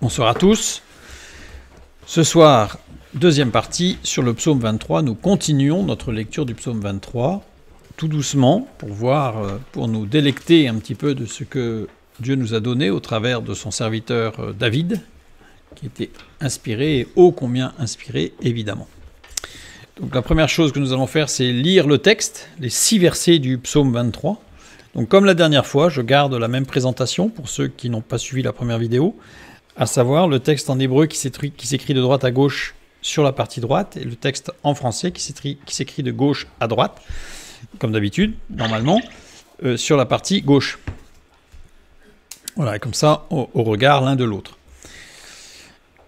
Bonsoir à tous. Ce soir, deuxième partie sur le psaume 23. Nous continuons notre lecture du psaume 23, tout doucement, pour nous délecter un petit peu de ce que Dieu nous a donné au travers de son serviteur David, qui était inspiré, et ô combien inspiré, évidemment. Donc la première chose que nous allons faire, c'est lire le texte, les 6 versets du psaume 23. Donc comme la dernière fois, je garde la même présentation pour ceux qui n'ont pas suivi la première vidéo, à savoir le texte en hébreu qui s'écrit de droite à gauche sur la partie droite et le texte en français qui s'écrit de gauche à droite, comme d'habitude, normalement, sur la partie gauche. Voilà, et comme ça, au regard l'un de l'autre.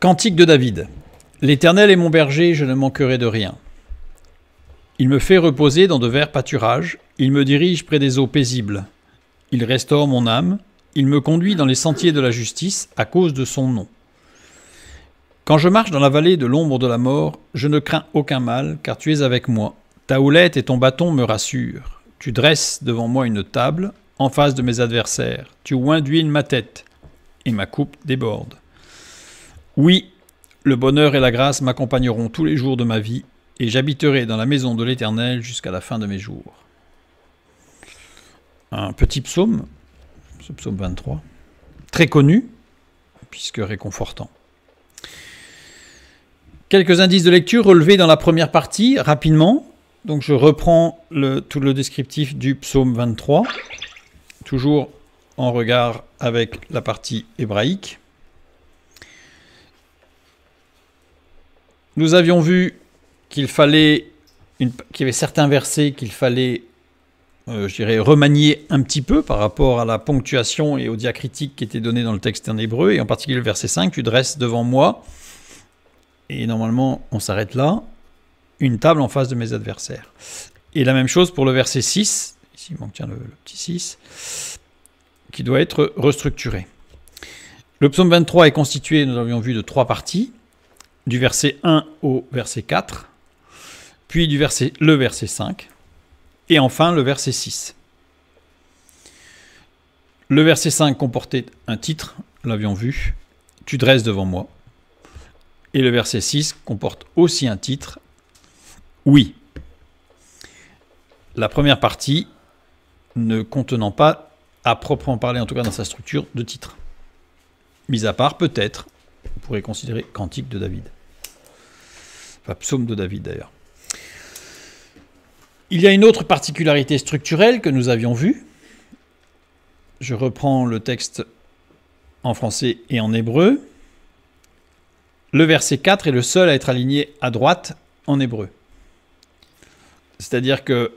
Cantique de David. L'Éternel est mon berger, je ne manquerai de rien. Il me fait reposer dans de verts pâturages, il me dirige près des eaux paisibles. Il restaure mon âme, il me conduit dans les sentiers de la justice à cause de son nom. Quand je marche dans la vallée de l'ombre de la mort, je ne crains aucun mal, car tu es avec moi. Ta houlette et ton bâton me rassurent. Tu dresses devant moi une table, en face de mes adversaires. Tu oins d'huile ma tête, et ma coupe déborde. Oui, le bonheur et la grâce m'accompagneront tous les jours de ma vie, et j'habiterai dans la maison de l'Éternel jusqu'à la fin de mes jours. Un petit psaume, ce psaume 23, très connu, puisque réconfortant. Quelques indices de lecture relevés dans la première partie, rapidement. Donc je reprends tout le descriptif du psaume 23, toujours en regard avec la partie hébraïque. Nous avions vu qu'il y avait certains versets qu'il fallait remanier un petit peu par rapport à la ponctuation et au diacritique qui étaient donnés dans le texte en hébreu, et en particulier le verset 5, tu dresses devant moi, et normalement on s'arrête là, une table en face de mes adversaires. Et la même chose pour le verset 6, ici il manque le petit 6, qui doit être restructuré. Le psaume 23 est constitué, nous l'avions vu, de 3 parties, du verset 1 au verset 4, puis le verset 5, et enfin le verset 6. Le verset 5 comportait un titre, l'avions vu, « Tu dresses devant moi ». Et le verset 6 comporte aussi un titre, « Oui ». La première partie ne contenant pas, à proprement parler, en tout cas dans sa structure, de titre. Mis à part, peut-être, on pourrait considérer Cantique de David. Enfin, Psaume de David d'ailleurs. Il y a une autre particularité structurelle que nous avions vue. Je reprends le texte en français et en hébreu. Le verset 4 est le seul à être aligné à droite en hébreu. C'est-à-dire que,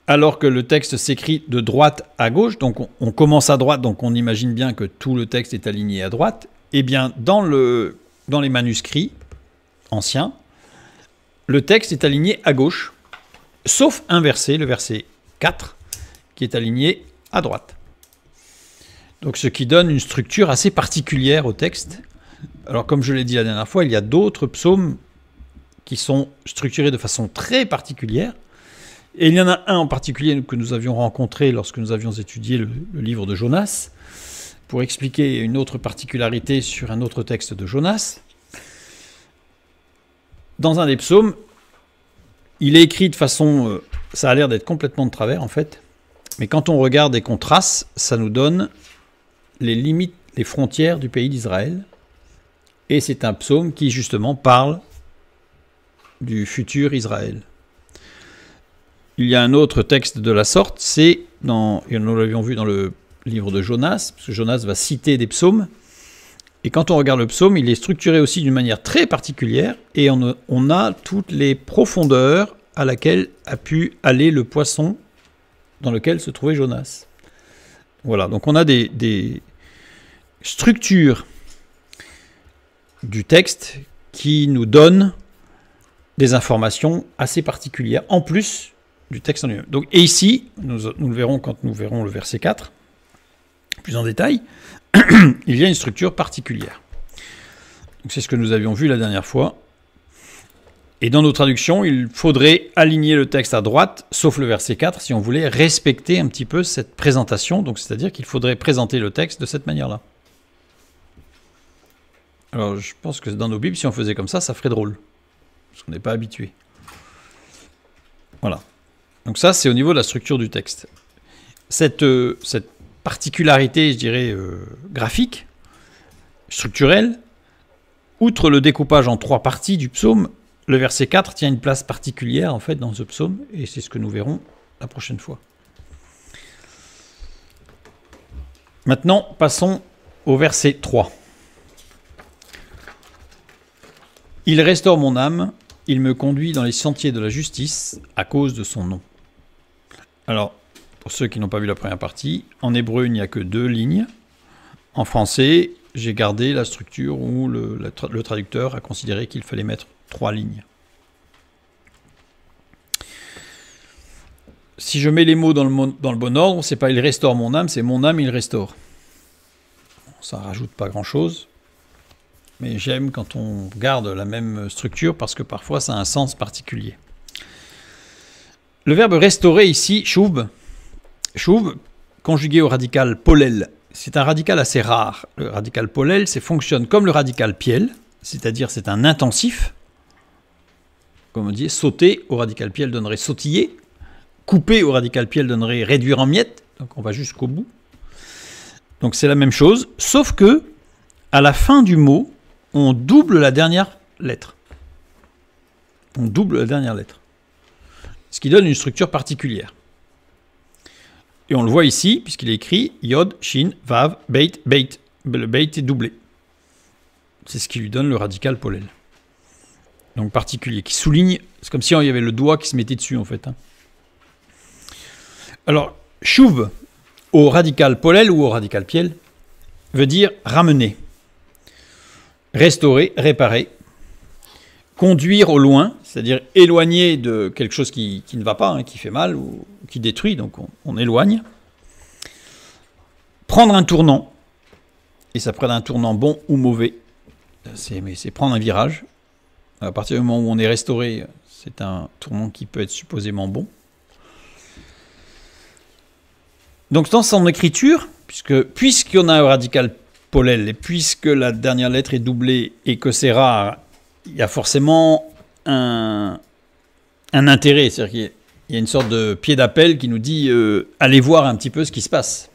alors que le texte s'écrit de droite à gauche, donc on commence à droite, donc on imagine bien que tout le texte est aligné à droite, eh bien dans les manuscrits anciens, le texte est aligné à gauche, sauf un verset, le verset 4, qui est aligné à droite. Donc ce qui donne une structure assez particulière au texte. Alors comme je l'ai dit la dernière fois, il y a d'autres psaumes qui sont structurés de façon très particulière. Et il y en a un en particulier que nous avions rencontré lorsque nous avions étudié le livre de Jonas, pour expliquer une autre particularité sur un autre texte de Jonas. Dans un des psaumes, il est écrit de façon... ça a l'air d'être complètement de travers en fait, mais quand on regarde et qu'on trace, ça nous donne les limites, les frontières du pays d'Israël. Et c'est un psaume qui justement parle du futur Israël. Il y a un autre texte de la sorte, et nous l'avions vu dans le livre de Jonas, parce que Jonas va citer des psaumes. Et quand on regarde le psaume, il est structuré aussi d'une manière très particulière, et on a toutes les profondeurs à laquelle a pu aller le poisson dans lequel se trouvait Jonas. Voilà, donc on a des structures du texte qui nous donnent des informations assez particulières, en plus du texte en lui-même. Donc, et ici, nous le verrons quand nous verrons le verset 4, plus en détail, il y a une structure particulière. C'est ce que nous avions vu la dernière fois. Et dans nos traductions, il faudrait aligner le texte à droite, sauf le verset 4, si on voulait respecter un petit peu cette présentation. Donc, c'est-à-dire qu'il faudrait présenter le texte de cette manière-là. Alors, je pense que dans nos Bibles, si on faisait comme ça ferait drôle. Parce qu'on n'est pas habitué. Voilà. Donc ça, c'est au niveau de la structure du texte. Cette particularité, je dirais, graphique, structurelle, outre le découpage en 3 parties du psaume, le verset 4 tient une place particulière, en fait, dans ce psaume, et c'est ce que nous verrons la prochaine fois. Maintenant, passons au verset 3. « Il restaure mon âme, il me conduit dans les sentiers de la justice à cause de son nom. » Alors, pour ceux qui n'ont pas vu la première partie, en hébreu, il n'y a que 2 lignes. En français, j'ai gardé la structure où le traducteur a considéré qu'il fallait mettre 3 lignes. Si je mets les mots dans le bon ordre, c'est pas « il restaure mon âme », c'est « mon âme, il restaure ». Ça ne rajoute pas grand-chose. Mais j'aime quand on garde la même structure parce que parfois ça a un sens particulier. Le verbe restaurer ici, shuv, conjugué au radical polel, c'est un radical assez rare. Le radical polel fonctionne comme le radical piel, c'est-à-dire c'est un intensif. Comme on dit, sauter au radical piel donnerait sautiller, couper au radical piel donnerait réduire en miettes, donc on va jusqu'au bout. Donc c'est la même chose, sauf que à la fin du mot, on double la dernière lettre. On double la dernière lettre. Ce qui donne une structure particulière. Et on le voit ici, puisqu'il est écrit Yod, Shin, Vav, Beit, Beit. Le Beit est doublé. C'est ce qui lui donne le radical polel. Donc particulier, qui souligne, c'est comme si il y avait le doigt qui se mettait dessus en fait. Alors, Shuv, au radical polel ou au radical piel, veut dire ramener. Restaurer, réparer, conduire au loin, c'est-à-dire éloigner de quelque chose qui ne va pas, qui fait mal ou qui détruit, donc on éloigne. Prendre un tournant, et ça peut être un tournant bon ou mauvais, c'est prendre un virage. À partir du moment où on est restauré, c'est un tournant qui peut être supposément bon. Donc dans son écriture, puisqu'on a un radical polel, et puisque la dernière lettre est doublée et que c'est rare, il y a forcément un intérêt. C'est-à-dire qu'il y a une sorte de pied d'appel qui nous dit allez voir un petit peu ce qui se passe.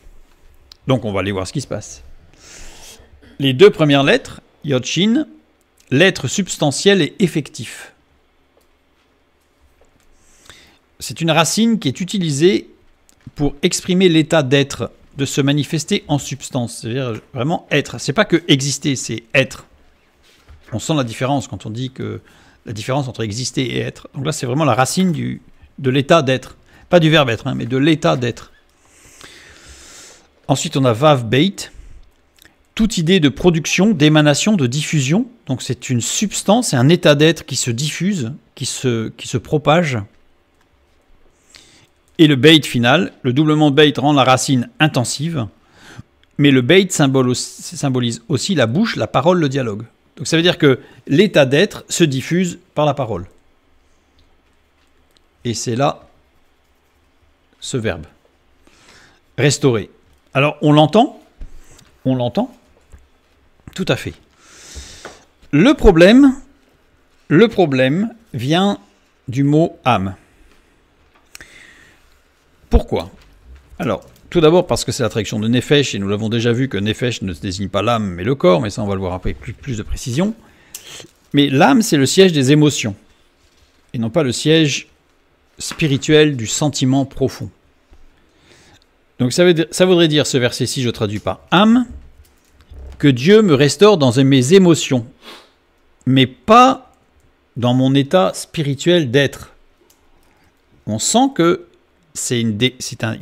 Donc on va aller voir ce qui se passe. Les 2 premières lettres, Yod Shin, lettres substantielles et effectif. C'est une racine qui est utilisée pour exprimer l'état d'être, de se manifester en substance, c'est-à-dire vraiment être. C'est pas que exister, c'est être. On sent la différence quand on dit que la différence entre exister et être. Donc là, c'est vraiment la racine de l'état d'être. Pas du verbe être, mais de l'état d'être. Ensuite, on a Vav Beit. Toute idée de production, d'émanation, de diffusion. Donc c'est une substance, c'est un état d'être qui se diffuse, qui se propage. Et le Beit final, le doublement de Beit rend la racine intensive, mais le Beit symbolise aussi la bouche, la parole, le dialogue. Donc ça veut dire que l'état d'être se diffuse par la parole. Et c'est là ce verbe. Restaurer. Alors on l'entend, tout à fait. Le problème vient du mot âme. Pourquoi? Alors, tout d'abord parce que c'est la traduction de Nefesh, et nous l'avons déjà vu que Nefesh ne désigne pas l'âme, mais le corps, mais ça on va le voir après plus de précision. Mais l'âme, c'est le siège des émotions, et non pas le siège spirituel du sentiment profond. Donc ça voudrait dire, ce verset-ci, je traduis par âme, que Dieu me restaure dans mes émotions, mais pas dans mon état spirituel d'être. On sent que il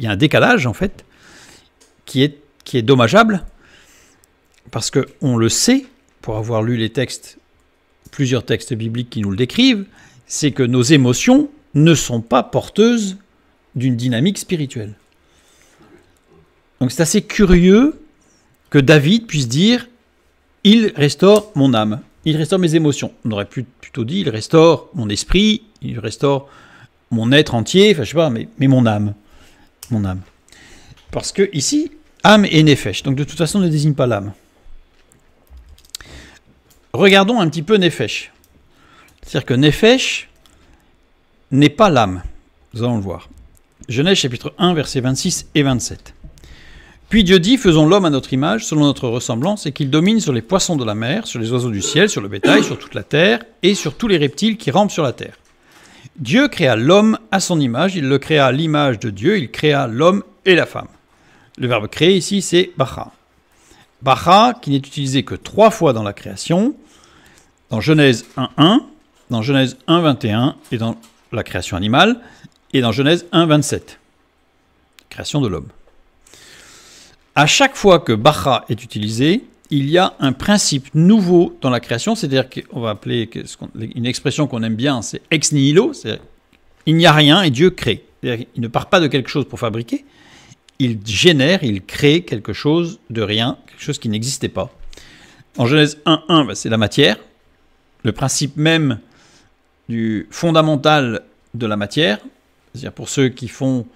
y a un décalage, en fait, qui est dommageable, parce qu'on le sait, pour avoir lu les textes, plusieurs textes bibliques qui nous le décrivent, c'est que nos émotions ne sont pas porteuses d'une dynamique spirituelle. Donc c'est assez curieux que David puisse dire « Il restaure mon âme, il restaure mes émotions ». On aurait plutôt dit « Il restaure mon esprit, il restaure mon être entier, enfin je sais pas, mais mon âme. » Mon âme. Parce que ici, âme et nefesh, donc de toute façon ne désigne pas l'âme. regardons un petit peu Nefesh. C'est-à-dire que Nefesh n'est pas l'âme. Nous allons le voir. Genèse chapitre 1, versets 26 et 27. Puis Dieu dit, faisons l'homme à notre image, selon notre ressemblance, et qu'il domine sur les poissons de la mer, sur les oiseaux du ciel, sur le bétail, sur toute la terre, et sur tous les reptiles qui rampent sur la terre. Dieu créa l'homme à son image, il le créa à l'image de Dieu, il créa l'homme et la femme. Le verbe créer ici, c'est bara. Bara, qui n'est utilisé que 3 fois dans la création, dans Genèse 1.1, dans Genèse 1.21 et dans la création animale, et dans Genèse 1.27, création de l'homme. À chaque fois que bara est utilisé, il y a un principe nouveau dans la création, c'est-à-dire qu'on va appeler une expression qu'on aime bien, c'est ex nihilo, c'est-à-dire il n'y a rien et Dieu crée. C'est-à-dire il ne part pas de quelque chose pour fabriquer, il génère, il crée quelque chose de rien, quelque chose qui n'existait pas. En Genèse 1.1, c'est la matière, le principe même du fondamental de la matière, c'est-à-dire pour ceux qui font,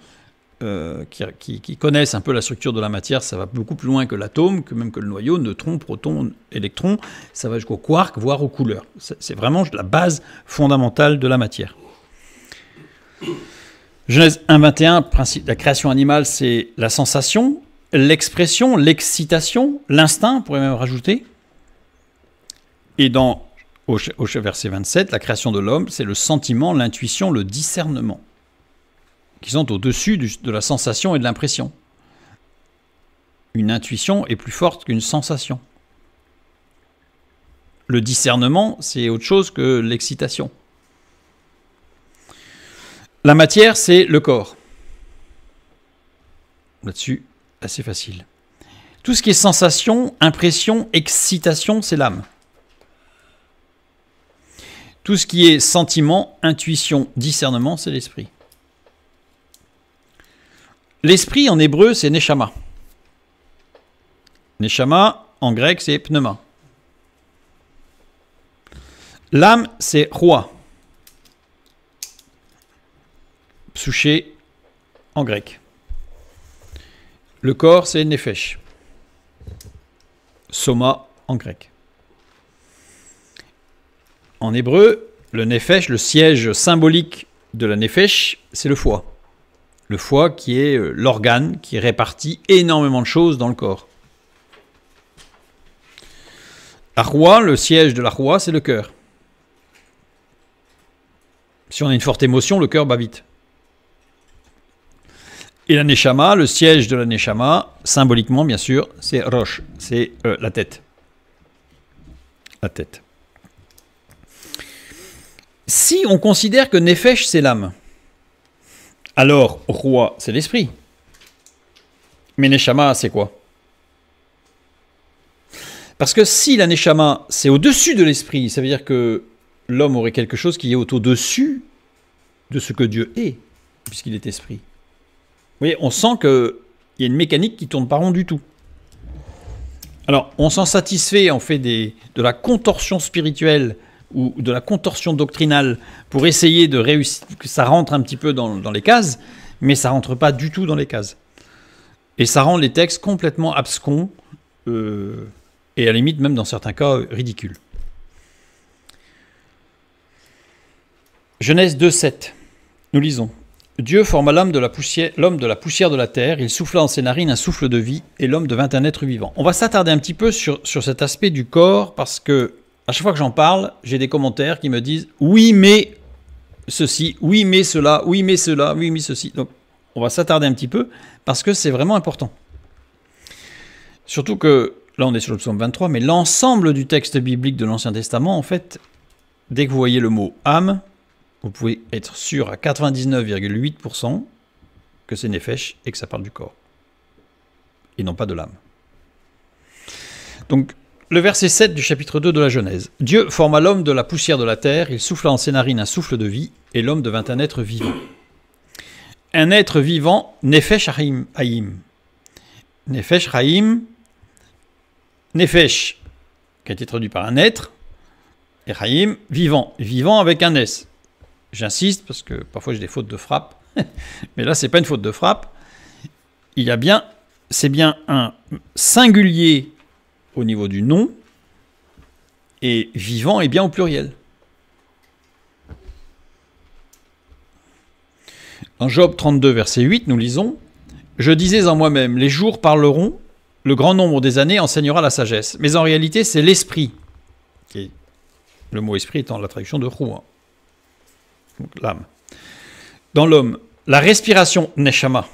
qui connaissent un peu la structure de la matière, ça va beaucoup plus loin que l'atome, que même que le noyau, neutrons, protons, électrons, ça va jusqu'au quark, voire aux couleurs. C'est vraiment la base fondamentale de la matière. Genèse 1.21, principe de la création animale, c'est la sensation, l'expression, l'excitation, l'instinct, on pourrait même rajouter. Et au verset 27, la création de l'homme, c'est le sentiment, l'intuition, le discernement, qui sont au-dessus de la sensation et de l'impression. Une intuition est plus forte qu'une sensation. Le discernement, c'est autre chose que l'excitation. La matière, c'est le corps. Là-dessus, assez facile. Tout ce qui est sensation, impression, excitation, c'est l'âme. Tout ce qui est sentiment, intuition, discernement, c'est l'esprit. L'esprit, en hébreu, c'est neshama. Neshama, en grec, c'est pneuma. L'âme, c'est roi. Psuché, en grec. Le corps, c'est nefesh. Soma, en grec. En hébreu, le nefesh, le siège symbolique de la nefesh, c'est le foie. Le foie qui est l'organe qui répartit énormément de choses dans le corps. La roi, le siège de la roi, c'est le cœur. Si on a une forte émotion, le cœur bat vite. Et la neshama, le siège de la neshama, symboliquement bien sûr, c'est rosh, c'est la tête. La tête. Si on considère que nefesh, c'est l'âme, alors roi, c'est l'esprit. Mais neshama, c'est quoi? Parce que si la neshama, c'est au-dessus de l'esprit, ça veut dire que l'homme aurait quelque chose qui est au-dessus de ce que Dieu est, puisqu'il est esprit. Vous voyez, on sent qu'il y a une mécanique qui ne tourne pas rond du tout. Alors, on s'en satisfait, on fait de la contorsion spirituelle ou de la contorsion doctrinale pour essayer de réussir, que ça rentre un petit peu dans les cases, mais ça ne rentre pas du tout dans les cases. Et ça rend les textes complètement abscons et à la limite, même dans certains cas, ridicules. Genèse 2.7, nous lisons. Dieu forma l'homme de la poussière de la terre, il souffla en ses narines un souffle de vie, et l'homme devint un être vivant. On va s'attarder un petit peu sur cet aspect du corps, parce que à chaque fois que j'en parle, j'ai des commentaires qui me disent « oui, mais ceci, oui, mais cela, oui, mais cela, oui, mais ceci ». Donc, on va s'attarder un petit peu, parce que c'est vraiment important. Surtout que, là on est sur le psaume 23, mais l'ensemble du texte biblique de l'Ancien Testament, en fait, dès que vous voyez le mot « âme », vous pouvez être sûr à 99,8% que c'est nefesh et que ça parle du corps. Et non pas de l'âme. Donc, le verset 7 du chapitre 2 de la Genèse. Dieu forma l'homme de la poussière de la terre, il souffla en ses narines un souffle de vie, et l'homme devint un être vivant. Un être vivant, nefesh haïm. Nefesh haïm, nefesh, qui a été traduit par un être, et haïm, vivant. Vivant avec un S. J'insiste parce que parfois j'ai des fautes de frappe, mais là c'est pas une faute de frappe. C'est bien un singulier au niveau du nom Et vivant est bien au pluriel. Dans Job 32, verset 8, nous lisons « Je disais en moi-même, les jours parleront, le grand nombre des années enseignera la sagesse. » Mais en réalité, c'est l'esprit. Le mot esprit étant la traduction de Ruah, donc l'âme. Dans l'homme, la respiration neshama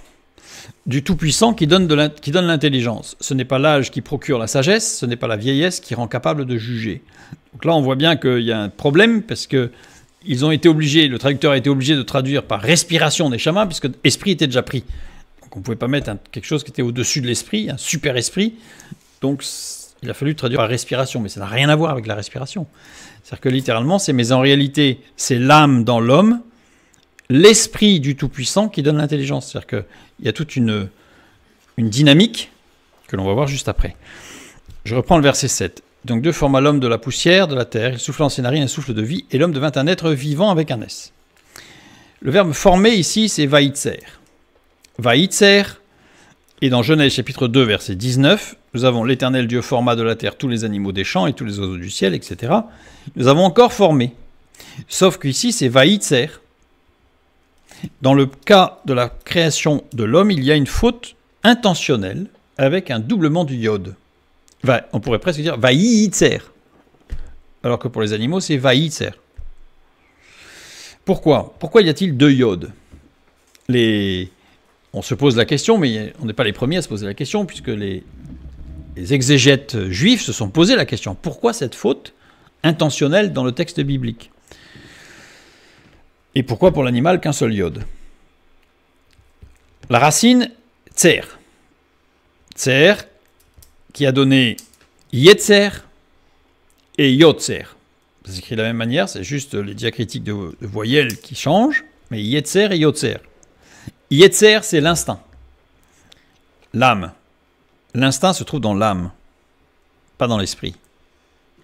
du Tout-Puissant qui donne l'intelligence. Ce n'est pas l'âge qui procure la sagesse, ce n'est pas la vieillesse qui rend capable de juger. Donc là, on voit bien qu'il y a un problème parce que le traducteur a été obligé de traduire par respiration neshama puisque esprit était déjà pris. Donc on ne pouvait pas mettre quelque chose qui était au-dessus de l'esprit, un super esprit. Donc il a fallu traduire par respiration, mais ça n'a rien à voir avec la respiration. C'est-à-dire que littéralement, mais en réalité, c'est l'âme dans l'homme, l'esprit du Tout-Puissant qui donne l'intelligence. C'est-à-dire qu'il y a toute une dynamique que l'on va voir juste après. Je reprends le verset 7. Donc Dieu forma l'homme de la poussière, de la terre, il souffla en ses narines un souffle de vie, et l'homme devint un être vivant avec un S. Le verbe former ici, c'est vaïtser. Vaïtser, et dans Genèse chapitre 2, verset 19, nous avons l'Éternel Dieu forma de la terre tous les animaux des champs et tous les oiseaux du ciel, etc. Nous avons encore formé. Sauf qu'ici, c'est vaïtser. Dans le cas de la création de l'homme, il y a une faute intentionnelle avec un doublement du yod. On pourrait presque dire vaïtser. Alors que pour les animaux, c'est vaïtser. Pourquoi y a-t-il deux yods? On se pose la question, mais on n'est pas les premiers à se poser la question, puisque les exégètes juifs se sont posé la question. Pourquoi cette faute intentionnelle dans le texte biblique? Et pourquoi pour l'animal qu'un seul yod? La racine tser. Tser, qui a donné yetzer et yotzer. Ça s'écrit de la même manière, c'est juste les diacritiques de voyelles qui changent, mais yetzer et yotzer. Yetzer, c'est l'instinct, l'âme. L'instinct se trouve dans l'âme, pas dans l'esprit.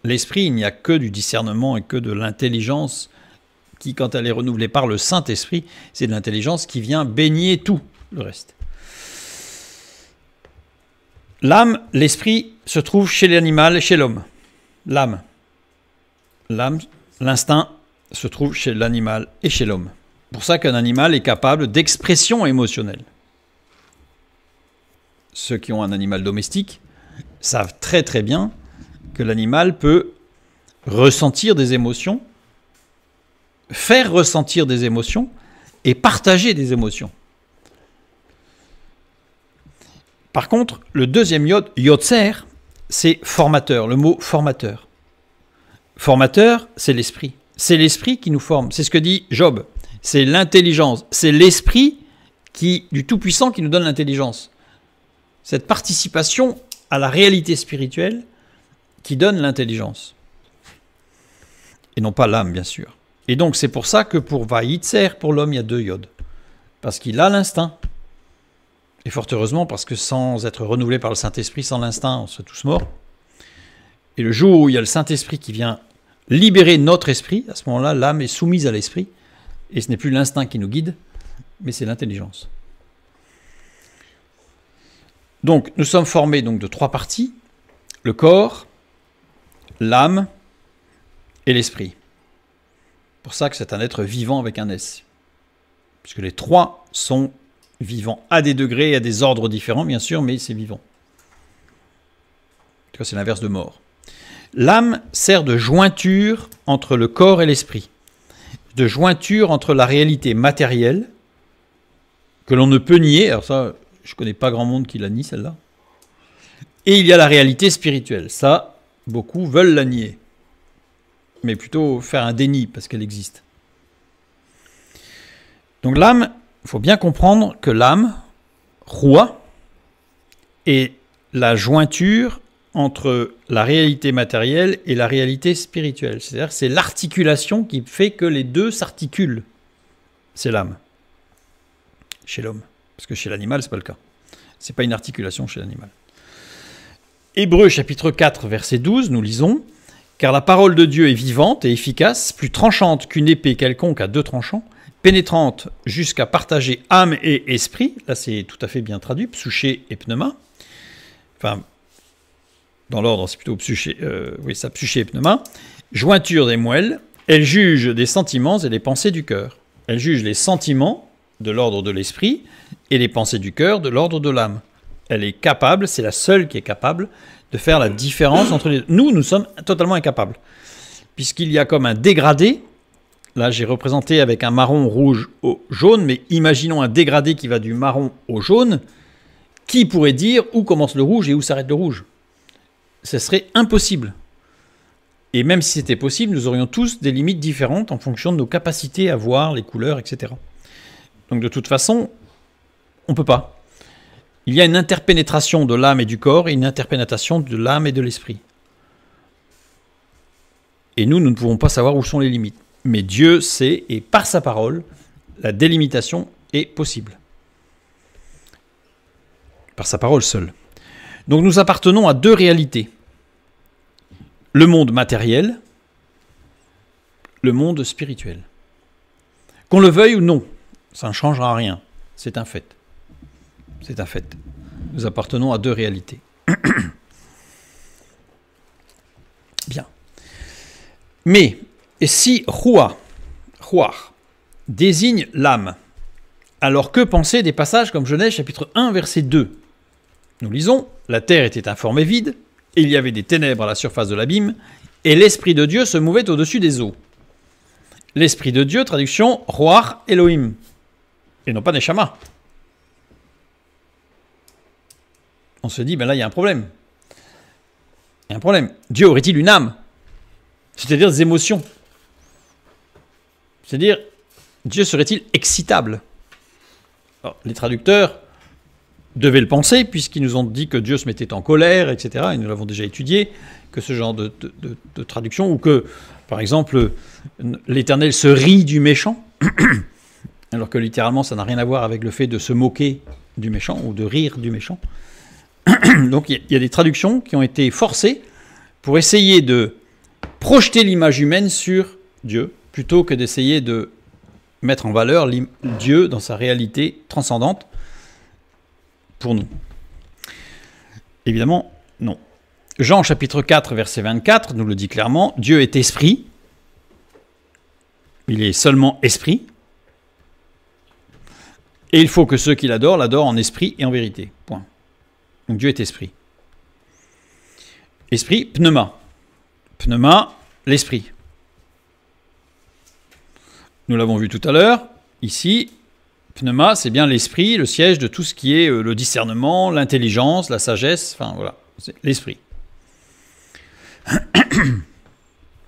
L'esprit, il n'y a que du discernement et que de l'intelligence qui, quand elle est renouvelée par le Saint-Esprit, c'est de l'intelligence qui vient baigner tout le reste. L'âme, l'esprit, se trouve chez l'animal et chez l'homme. L'âme, l'instinct, se trouve chez l'animal et chez l'homme. C'est pour ça qu'un animal est capable d'expression émotionnelle. Ceux qui ont un animal domestique savent très très bien que l'animal peut ressentir des émotions, faire ressentir des émotions et partager des émotions. Par contre, le deuxième yod, yotzer, c'est formateur, le mot formateur. Formateur, c'est l'esprit. C'est l'esprit qui nous forme. C'est ce que dit Job. C'est l'intelligence. C'est l'esprit du Tout-Puissant qui nous donne l'intelligence. Cette participation à la réalité spirituelle qui donne l'intelligence. Et non pas l'âme, bien sûr. Et donc, c'est pour ça que pour vaïtser, pour l'homme, il y a deux yods. Parce qu'il a l'instinct. Et fort heureusement, parce que sans être renouvelé par le Saint-Esprit, sans l'instinct, on serait tous morts. Et le jour où il y a le Saint-Esprit qui vient libérer notre esprit, à ce moment-là, l'âme est soumise à l'esprit. Et ce n'est plus l'instinct qui nous guide, mais c'est l'intelligence. Donc, nous sommes formés donc, de trois parties, le corps, l'âme et l'esprit. C'est pour ça que c'est un être vivant avec un S. Puisque les trois sont vivants à des degrés et à des ordres différents, bien sûr, mais c'est vivant. En tout cas, c'est l'inverse de mort. L'âme sert de jointure entre le corps et l'esprit. De jointure entre la réalité matérielle, que l'on ne peut nier, alors ça, je ne connais pas grand monde qui la nie, celle-là, et il y a la réalité spirituelle. Ça, beaucoup veulent la nier, mais plutôt faire un déni, parce qu'elle existe. Donc l'âme, il faut bien comprendre que l'âme, Ruah, est la jointure entre la réalité matérielle et la réalité spirituelle. C'est-à-dire c'est l'articulation qui fait que les deux s'articulent. C'est l'âme. Chez l'homme. Parce que chez l'animal, ce n'est pas le cas. Ce n'est pas une articulation chez l'animal. Hébreux chapitre 4, verset 12, nous lisons « Car la parole de Dieu est vivante et efficace, plus tranchante qu'une épée quelconque à deux tranchants, pénétrante jusqu'à partager âme et esprit », là c'est tout à fait bien traduit, psuché et pneuma, enfin, dans l'ordre c'est plutôt psyché, oui, ça psyché et pneuma, jointure des moelles, elle juge des sentiments et des pensées du cœur. Elle juge les sentiments de l'ordre de l'esprit et les pensées du cœur de l'ordre de l'âme. Elle est capable, c'est la seule qui est capable de faire la différence entre les deux. Nous sommes totalement incapables, puisqu'il y a comme un dégradé. Là, j'ai représenté avec un marron, rouge au jaune, mais imaginons un dégradé qui va du marron au jaune. Qui pourrait dire où commence le rouge et où s'arrête le rouge? Ce serait impossible. Et même si c'était possible, nous aurions tous des limites différentes en fonction de nos capacités à voir les couleurs, etc. Donc de toute façon, on ne peut pas. Il y a une interpénétration de l'âme et du corps et une interpénétration de l'âme et de l'esprit. Et nous ne pouvons pas savoir où sont les limites. Mais Dieu sait, et par sa parole, la délimitation est possible. Par sa parole seule. Donc nous appartenons à deux réalités. Le monde matériel, le monde spirituel. Qu'on le veuille ou non, ça ne changera rien. C'est un fait. C'est un fait. Nous appartenons à deux réalités. Bien. Mais, et si Ruach désigne l'âme, alors que penser des passages comme Genèse chapitre 1, verset 2 ? Nous lisons, la terre était informe et vide, et il y avait des ténèbres à la surface de l'abîme, et l'Esprit de Dieu se mouvait au-dessus des eaux. L'Esprit de Dieu, traduction, Ruach Elohim, et non pas Neshama. On se dit, ben là, il y a un problème. Il y a un problème. Dieu aurait-il une âme? C'est-à-dire des émotions. C'est-à-dire, Dieu serait-il excitable? Alors, les traducteurs devaient le penser, puisqu'ils nous ont dit que Dieu se mettait en colère, etc. Et nous l'avons déjà étudié, que ce genre de traduction, ou que, par exemple, l'Éternel se rit du méchant, alors que littéralement, ça n'a rien à voir avec le fait de se moquer du méchant, ou de rire du méchant. Donc, il y a des traductions qui ont été forcées pour essayer de projeter l'image humaine sur Dieu, plutôt que d'essayer de mettre en valeur Dieu dans sa réalité transcendante pour nous. Évidemment, non. Jean chapitre 4, verset 24, nous le dit clairement, Dieu est esprit, il est seulement esprit, et il faut que ceux qui l'adorent en esprit et en vérité. Point. Donc Dieu est esprit. Esprit, pneuma. Pneuma, l'esprit. Nous l'avons vu tout à l'heure, ici, pneuma, c'est bien l'esprit, le siège de tout ce qui est le discernement, l'intelligence, la sagesse, enfin voilà, c'est l'esprit.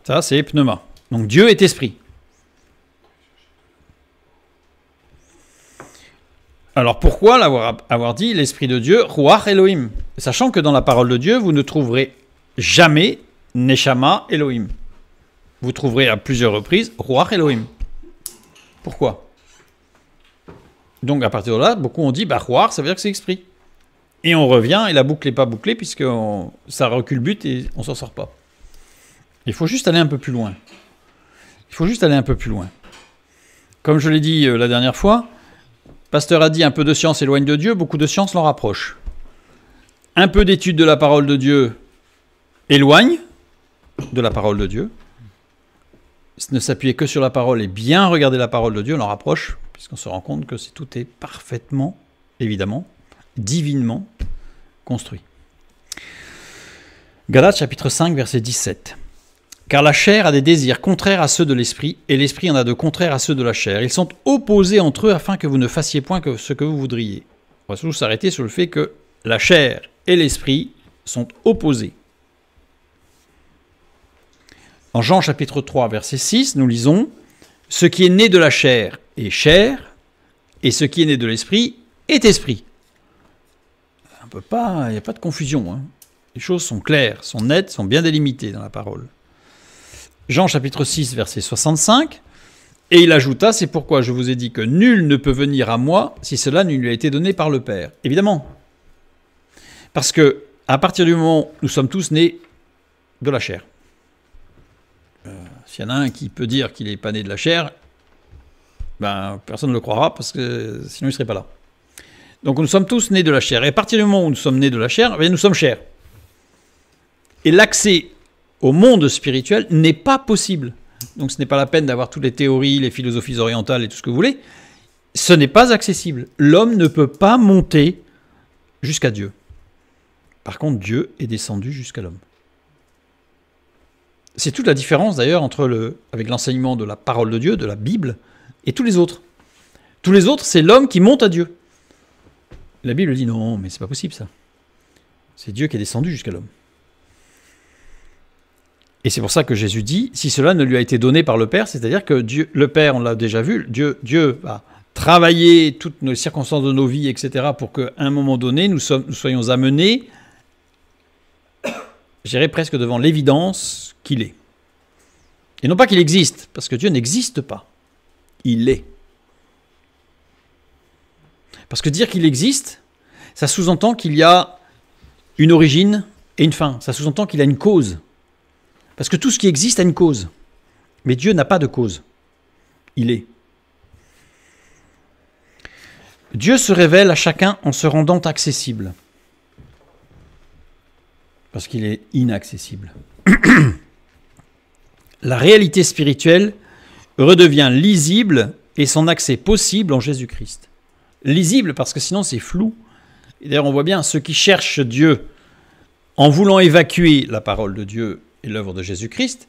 Ça, c'est pneuma. Donc Dieu est esprit. Alors pourquoi avoir dit l'esprit de Dieu, Ruach Elohim, sachant que dans la parole de Dieu, vous ne trouverez jamais Neshama Elohim. Vous trouverez à plusieurs reprises Ruach Elohim. Pourquoi? Donc à partir de là, beaucoup ont dit, Ruach, ça veut dire que c'est esprit. Et on revient, et la boucle n'est pas bouclée, puisque ça recule but et on ne s'en sort pas. Il faut juste aller un peu plus loin. Il faut juste aller un peu plus loin. Comme je l'ai dit la dernière fois, Pasteur a dit, un peu de science éloigne de Dieu, beaucoup de science l'en rapproche. Un peu d'étude de la parole de Dieu éloigne de la parole de Dieu. Ne s'appuyer que sur la parole et bien regarder la parole de Dieu l'en rapproche, puisqu'on se rend compte que tout est parfaitement, évidemment, divinement construit. Galates chapitre 5, verset 17. Car la chair a des désirs contraires à ceux de l'esprit, et l'esprit en a de contraires à ceux de la chair. Ils sont opposés entre eux afin que vous ne fassiez point que ce que vous voudriez. On va surtout s'arrêter sur le fait que la chair et l'esprit sont opposés. En Jean chapitre 3, verset 6, nous lisons « Ce qui est né de la chair est chair, et ce qui est né de l'esprit est esprit. » Il n'y a pas de confusion. Hein. Les choses sont claires, sont nettes, sont bien délimitées dans la parole. Jean chapitre 6, verset 65, et il ajouta, c'est pourquoi je vous ai dit que nul ne peut venir à moi si cela ne lui a été donné par le Père. Évidemment. Parce que, à partir du moment où nous sommes tous nés de la chair, s'il y en a un qui peut dire qu'il n'est pas né de la chair, ben, personne ne le croira parce que sinon il ne serait pas là. Donc nous sommes tous nés de la chair. Et à partir du moment où nous sommes nés de la chair, ben, nous sommes chairs. Et l'accès au monde spirituel n'est pas possible. Donc ce n'est pas la peine d'avoir toutes les théories, les philosophies orientales et tout ce que vous voulez. Ce n'est pas accessible. L'homme ne peut pas monter jusqu'à Dieu. Par contre, Dieu est descendu jusqu'à l'homme. C'est toute la différence d'ailleurs avec l'enseignement de la parole de Dieu, de la Bible, et tous les autres. Tous les autres, c'est l'homme qui monte à Dieu. La Bible dit non, mais c'est pas possible ça. C'est Dieu qui est descendu jusqu'à l'homme. Et c'est pour ça que Jésus dit, si cela ne lui a été donné par le Père, c'est-à-dire que Dieu, le Père, on l'a déjà vu, Dieu va travailler toutes nos circonstances de nos vies, etc., pour qu'à un moment donné, nous soyons amenés, je dirais presque devant l'évidence qu'il est. Et non pas qu'il existe, parce que Dieu n'existe pas. Il est. Parce que dire qu'il existe, ça sous-entend qu'il y a une origine et une fin. Ça sous-entend qu'il a une cause. Parce que tout ce qui existe a une cause. Mais Dieu n'a pas de cause. Il est. Dieu se révèle à chacun en se rendant accessible. Parce qu'il est inaccessible. La réalité spirituelle redevient lisible et son accès possible en Jésus-Christ. Lisible parce que sinon c'est flou. Et d'ailleurs on voit bien ceux qui cherchent Dieu en voulant évacuer la parole de Dieu et l'œuvre de Jésus-Christ,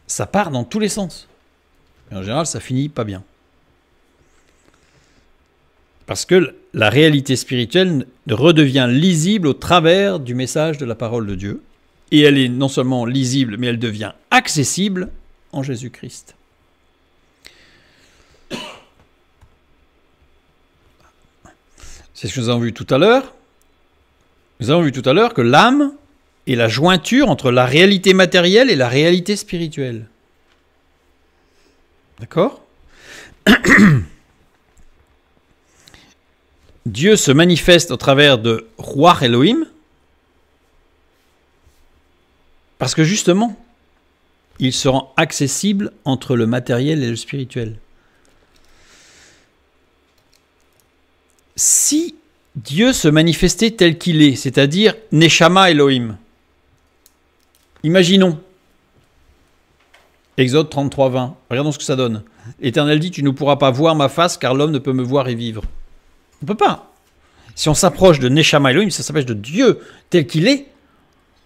ça part dans tous les sens. Et en général ça finit pas bien. Parce que la réalité spirituelle redevient lisible au travers du message de la parole de Dieu. Et elle est non seulement lisible, mais elle devient accessible en Jésus-Christ. C'est ce que nous avons vu tout à l'heure. Nous avons vu tout à l'heure que l'âme est la jointure entre la réalité matérielle et la réalité spirituelle. D'accord ? Dieu se manifeste au travers de Ruach Elohim, parce que justement, il se rend accessible entre le matériel et le spirituel. Si Dieu se manifestait tel qu'il est, c'est-à-dire Neshama Elohim, imaginons, Exode 33, 20, regardons ce que ça donne. L'Éternel dit, tu ne pourras pas voir ma face, car l'homme ne peut me voir et vivre. On ne peut pas. Si on s'approche de Neshama Elohim, ça s'approche de Dieu tel qu'il est,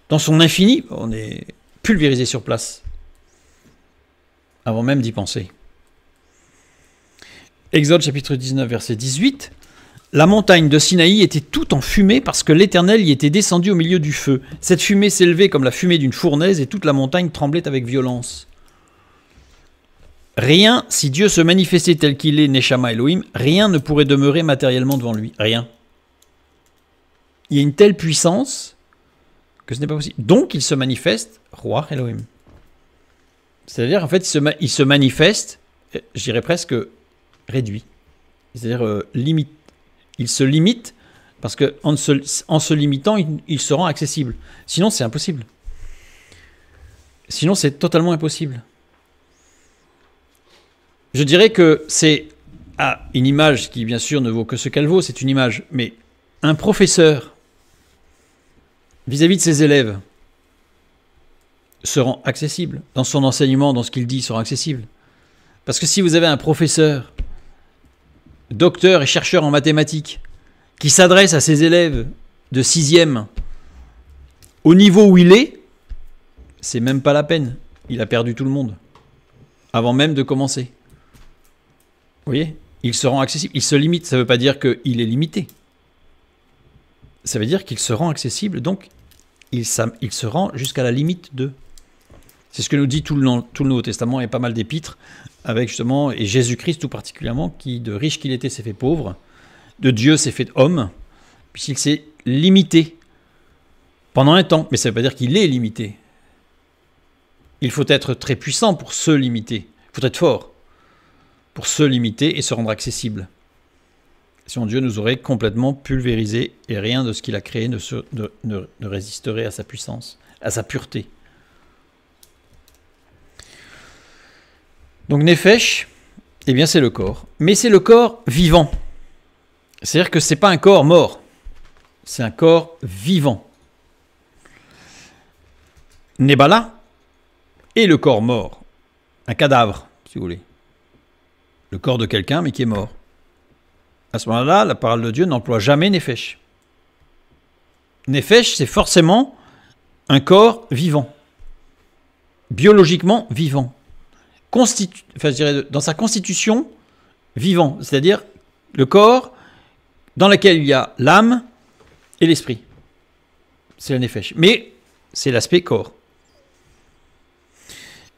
dans son infini, on est pulvérisé sur place, avant même d'y penser. Exode chapitre 19, verset 18. La montagne de Sinaï était toute en fumée parce que l'Éternel y était descendu au milieu du feu. Cette fumée s'élevait comme la fumée d'une fournaise et toute la montagne tremblait avec violence. Rien, si Dieu se manifestait tel qu'il est, Neshama Elohim, rien ne pourrait demeurer matériellement devant lui. Rien. Il y a une telle puissance que ce n'est pas possible. Donc il se manifeste Ruach Elohim. C'est-à-dire, en fait, il se manifeste, je dirais presque réduit. C'est-à-dire limite. Il se limite parce qu'en se limitant, il se rend accessible. Sinon, c'est impossible. Sinon, c'est totalement impossible. Je dirais que c'est une image qui, bien sûr, ne vaut que ce qu'elle vaut, c'est une image. Mais un professeur, vis-à-vis de ses élèves, se rend accessible. Dans son enseignement, dans ce qu'il dit, il se rend accessible. Parce que si vous avez un professeur, docteur et chercheur en mathématiques, qui s'adresse à ses élèves de 6e, au niveau où il est, c'est même pas la peine. Il a perdu tout le monde, avant même de commencer. Vous voyez ? Il se rend accessible. Il se limite. Ça ne veut pas dire qu'il est limité. Ça veut dire qu'il se rend accessible, donc il se rend jusqu'à la limite de. C'est ce que nous dit tout le Nouveau Testament et pas mal d'épîtres, avec justement, et Jésus-Christ tout particulièrement, qui de riche qu'il était s'est fait pauvre, de Dieu s'est fait homme, puisqu'il s'est limité pendant un temps. Mais ça ne veut pas dire qu'il est limité. Il faut être très puissant pour se limiter. Il faut être fort pour se limiter et se rendre accessible. Sinon Dieu nous aurait complètement pulvérisé et rien de ce qu'il a créé ne résisterait à sa puissance, à sa pureté. Donc Nefesh, eh bien c'est le corps. Mais c'est le corps vivant. C'est-à-dire que ce n'est pas un corps mort, c'est un corps vivant. Nébala et le corps mort. Un cadavre, si vous voulez. Le corps de quelqu'un, mais qui est mort. À ce moment-là, la parole de Dieu n'emploie jamais Nefesh. Nefesh, c'est forcément un corps vivant. Biologiquement vivant. Enfin, je dirais, dans sa constitution, vivant. C'est-à-dire le corps dans lequel il y a l'âme et l'esprit. C'est le Nefesh. Mais c'est l'aspect corps.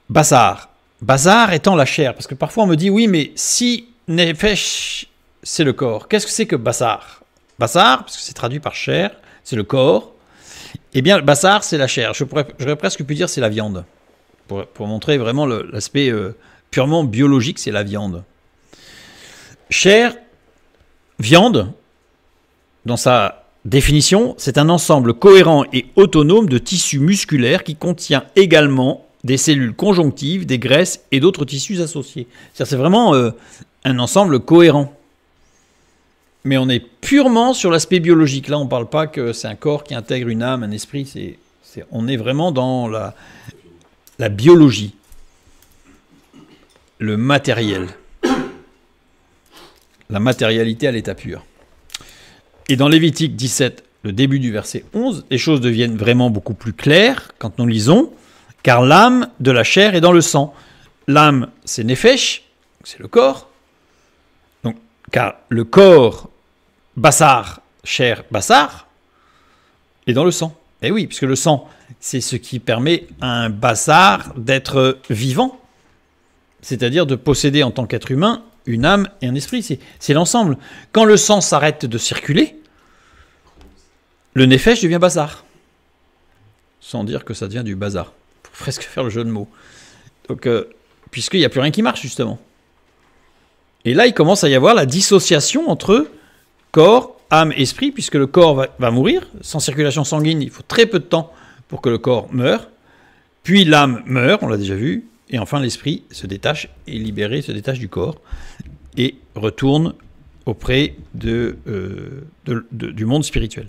Basar. Basar étant la chair. Parce que parfois on me dit, oui, mais si Nefesh, c'est le corps, qu'est-ce que c'est que Basar? Basar, parce que c'est traduit par chair, c'est le corps. Eh bien, Basar, c'est la chair. J'aurais presque pu dire c'est la viande. Pour montrer vraiment l'aspect purement biologique, c'est la viande. Chair, viande, dans sa définition, c'est un ensemble cohérent et autonome de tissus musculaires qui contient également des cellules conjonctives, des graisses et d'autres tissus associés. C'est vraiment un ensemble cohérent. Mais on est purement sur l'aspect biologique. Là, on ne parle pas que c'est un corps qui intègre une âme, un esprit. On est vraiment dans la biologie, le matériel, la matérialité à l'état pur. Et dans Lévitique 17, le début du verset 11, les choses deviennent vraiment beaucoup plus claires quand nous lisons, car l'âme de la chair est dans le sang. L'âme, c'est Nefesh, c'est le corps. Donc, car le corps, Bassar, chair, Bassar, est dans le sang. Et oui, puisque le sang, c'est ce qui permet à un Bassar d'être vivant, c'est-à-dire de posséder en tant qu'être humain une âme et un esprit. C'est l'ensemble. Quand le sang s'arrête de circuler, le Nefesh devient Bassar. Sans dire que ça devient du bazar. Pour presque faire le jeu de mots. Donc, puisqu'il n'y a plus rien qui marche, justement. Et là, il commence à y avoir la dissociation entre corps, âme, esprit, puisque le corps va mourir. Sans circulation sanguine, il faut très peu de temps pour que le corps meure. Puis l'âme meurt, on l'a déjà vu. Et enfin, l'esprit se détache, est libéré, se détache du corps et retourne auprès du monde spirituel.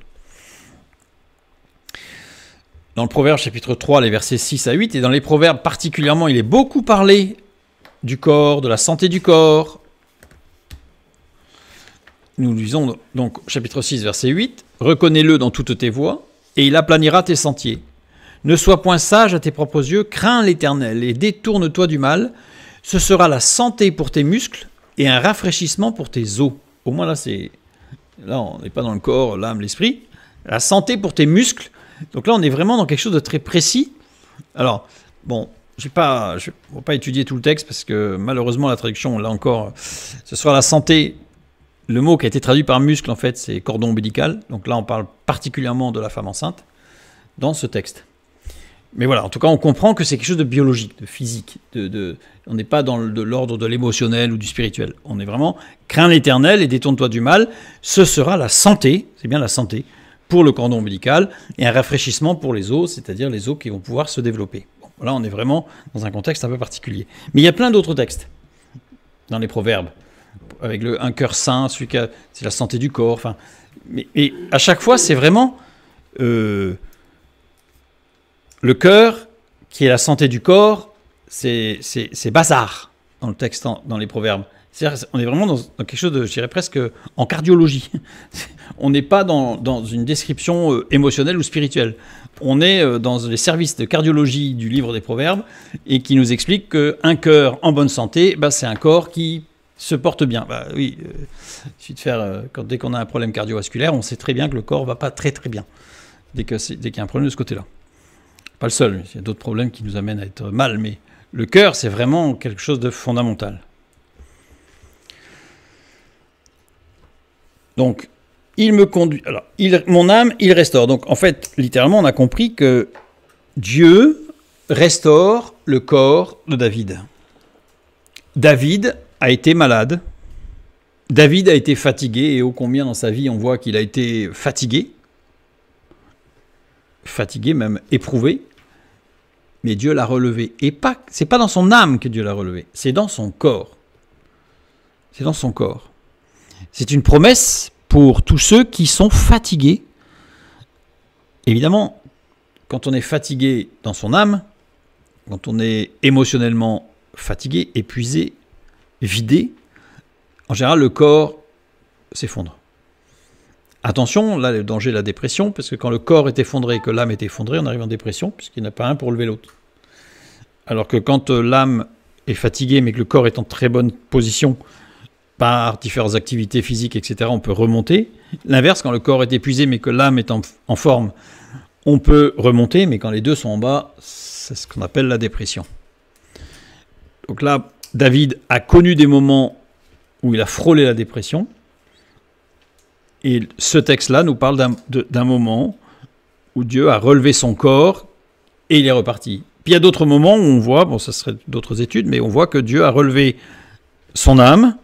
Dans le Proverbe chapitre 3, les versets 6 à 8, et dans les Proverbes particulièrement, il est beaucoup parlé du corps, de la santé du corps. Nous lisons donc chapitre 6, verset 8, « Reconnais-le dans toutes tes voies, et il aplanira tes sentiers. Ne sois point sage à tes propres yeux, crains l'Éternel et détourne-toi du mal. Ce sera la santé pour tes muscles et un rafraîchissement pour tes os. » Au moins là on n'est pas dans le corps, l'âme, l'esprit. La santé pour tes muscles. Donc là, on est vraiment dans quelque chose de très précis. Alors, bon, je ne vais pas étudier tout le texte parce que malheureusement, la traduction, là encore, ce sera la santé. Le mot qui a été traduit par muscle, en fait, c'est cordon ombilical. Donc là, on parle particulièrement de la femme enceinte dans ce texte. Mais voilà, en tout cas, on comprend que c'est quelque chose de biologique, de physique. On n'est pas dans l'ordre de l'émotionnel ou du spirituel. On est vraiment, crains l'Éternel et détourne-toi du mal. Ce sera la santé, c'est bien la santé, pour le cordon ombilical, et un rafraîchissement pour les os, c'est-à-dire les os qui vont pouvoir se développer. Bon, là, on est vraiment dans un contexte un peu particulier. Mais il y a plein d'autres textes dans les Proverbes, avec un cœur sain, c'est la santé du corps. Enfin, mais à chaque fois, c'est vraiment le cœur qui est la santé du corps, c'est Basar dans le texte, dans les Proverbes. On est vraiment dans quelque chose de, je dirais presque, en cardiologie. On n'est pas dans une description émotionnelle ou spirituelle. On est dans les services de cardiologie du livre des Proverbes et qui nous explique qu'un cœur en bonne santé, c'est un corps qui se porte bien. Oui, il suffit de faire, dès qu'on a un problème cardiovasculaire, on sait très bien que le corps ne va pas très très bien, dès qu'il y a un problème de ce côté-là. Pas le seul, il y a d'autres problèmes qui nous amènent à être mal, mais le cœur, c'est vraiment quelque chose de fondamental. Donc, il me conduit. Alors, mon âme, il restaure. Donc, en fait, littéralement, on a compris que Dieu restaure le corps de David. David a été malade. David a été fatigué. Et ô combien dans sa vie, on voit qu'il a été fatigué. Fatigué, même éprouvé. Mais Dieu l'a relevé. Et c'est pas dans son âme que Dieu l'a relevé. C'est dans son corps. C'est dans son corps. C'est une promesse pour tous ceux qui sont fatigués. Évidemment, quand on est fatigué dans son âme, quand on est émotionnellement fatigué, épuisé, vidé, en général, le corps s'effondre. Attention, là, le danger de la dépression, parce que quand le corps est effondré et que l'âme est effondrée, on arrive en dépression, puisqu'il n'y en a pas un pour lever l'autre. Alors que quand l'âme est fatiguée, mais que le corps est en très bonne position, par différentes activités physiques, etc., on peut remonter. L'inverse, quand le corps est épuisé, mais que l'âme est en forme, on peut remonter, mais quand les deux sont en bas, c'est ce qu'on appelle la dépression. Donc là, David a connu des moments où il a frôlé la dépression, et ce texte-là nous parle d'un moment où Dieu a relevé son corps et il est reparti. Puis il y a d'autres moments où on voit, bon ça serait d'autres études, mais on voit que Dieu a relevé son âme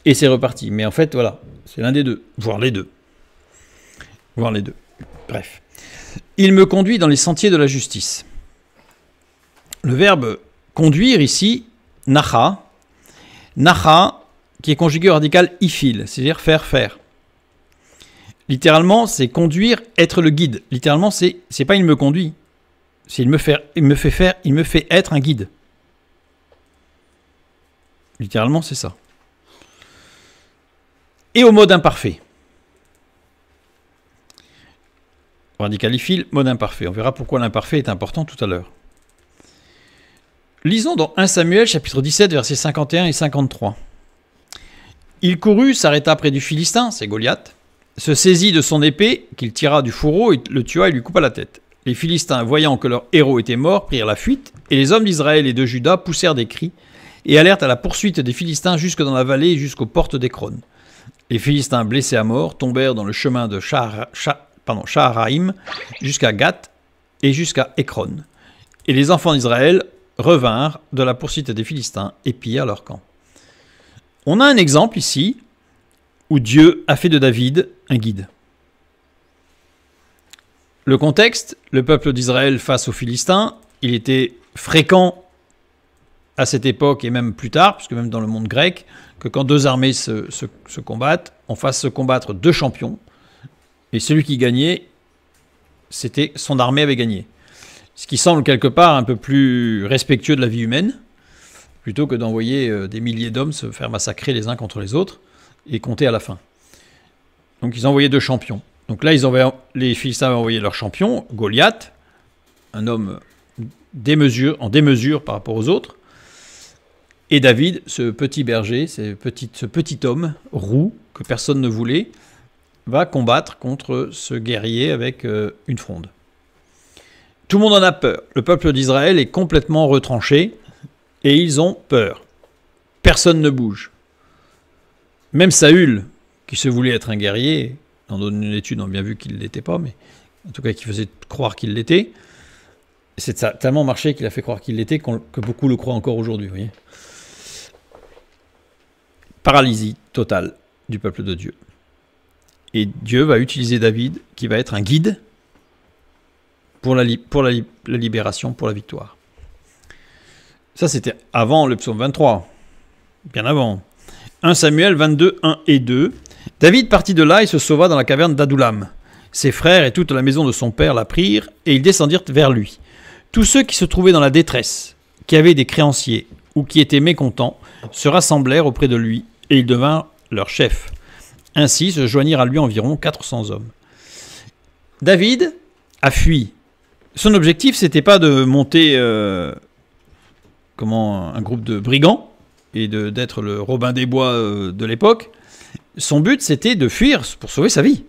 et c'est reparti. Mais en fait, voilà, c'est l'un des deux, voire les deux. Voire les deux. Bref. Il me conduit dans les sentiers de la justice. Le verbe conduire ici, nacha, qui est conjugué au radical ifil, c'est-à-dire faire. Littéralement, c'est conduire, être le guide. Littéralement, c'est pas il me conduit, c'est il me fait être un guide. Littéralement, c'est ça. Et au mode imparfait. Radicalifile, mode imparfait. On verra pourquoi l'imparfait est important tout à l'heure. Lisons dans 1 Samuel, chapitre 17, versets 51 et 53. Il courut, s'arrêta près du Philistin, c'est Goliath, se saisit de son épée, qu'il tira du fourreau, et le tua et lui coupa la tête. Les Philistins, voyant que leur héros était mort, prirent la fuite, et les hommes d'Israël et de Juda poussèrent des cris, et allèrent à la poursuite des Philistins jusque dans la vallée et jusqu'aux portes d'Écron. Les Philistins, blessés à mort, tombèrent dans le chemin de Shaharaïm jusqu'à Gath et jusqu'à Écron. Et les enfants d'Israël revinrent de la poursuite des Philistins et pillèrent leur camp. On a un exemple ici où Dieu a fait de David un guide. Le contexte, le peuple d'Israël face aux Philistins, il était fréquent à cette époque et même plus tard, puisque même dans le monde grec, que quand deux armées se combattent, on fasse se combattre deux champions, et celui qui gagnait, c'était son armée avait gagné. Ce qui semble quelque part un peu plus respectueux de la vie humaine, plutôt que d'envoyer des milliers d'hommes se faire massacrer les uns contre les autres et compter à la fin. Donc ils envoyaient deux champions. Donc là, les Philistins avaient envoyé leur champion, Goliath, un homme en démesure par rapport aux autres, et David, ce petit berger, ce petit homme roux que personne ne voulait, va combattre contre ce guerrier avec une fronde. Tout le monde en a peur. Le peuple d'Israël est complètement retranché et ils ont peur. Personne ne bouge. Même Saül, qui se voulait être un guerrier, dans une étude on a bien vu qu'il ne l'était pas, mais en tout cas qui faisait croire qu'il l'était, ça a tellement marché qu'il a fait croire qu'il l'était que beaucoup le croient encore aujourd'hui. Vous voyez. Paralysie totale du peuple de Dieu. Et Dieu va utiliser David, qui va être un guide pour la libération, pour la victoire. Ça, c'était avant le psaume 23, bien avant. 1 Samuel 22, 1 et 2. David partit de là et se sauva dans la caverne d'Adoulam. Ses frères et toute la maison de son père la prirent, et ils descendirent vers lui. Tous ceux qui se trouvaient dans la détresse, qui avaient des créanciers ou qui étaient mécontents, se rassemblèrent auprès de lui, et ils devinrent leur chef. Ainsi se joignirent à lui environ 400 hommes. David a fui. Son objectif, c'était pas de monter un groupe de brigands et d'être le Robin des Bois de l'époque. Son but, c'était de fuir pour sauver sa vie.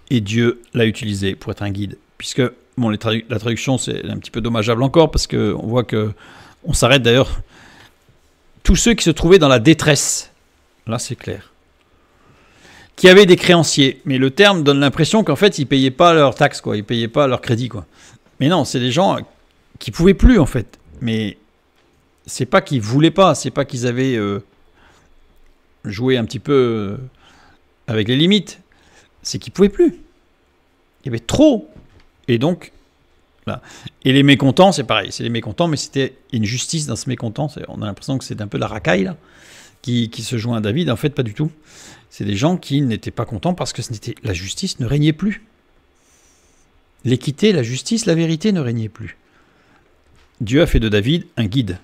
Et Dieu l'a utilisé pour être un guide. Puisque, bon, la traduction, c'est un petit peu dommageable encore, parce qu'on voit qu'on s'arrête d'ailleurs. Tous ceux qui se trouvaient dans la détresse, là c'est clair, qui avaient des créanciers. Mais le terme donne l'impression qu'en fait, ils ne payaient pas leurs taxes, quoi. Ils ne payaient pas leur crédit, quoi. Mais non, c'est des gens qui ne pouvaient plus, en fait. Mais c'est pas qu'ils ne voulaient pas, c'est pas qu'ils avaient joué un petit peu avec les limites. C'est qu'ils ne pouvaient plus. Il y avait trop. Et donc, là. Et les mécontents, c'est pareil. C'est les mécontents, mais c'était une justice dans ce mécontent. On a l'impression que c'est un peu la racaille, là, qui se joint à David. En fait, pas du tout. C'est des gens qui n'étaient pas contents parce que la justice ne régnait plus. l'équité, la justice, la vérité ne régnaient plus. Dieu a fait de David un guide.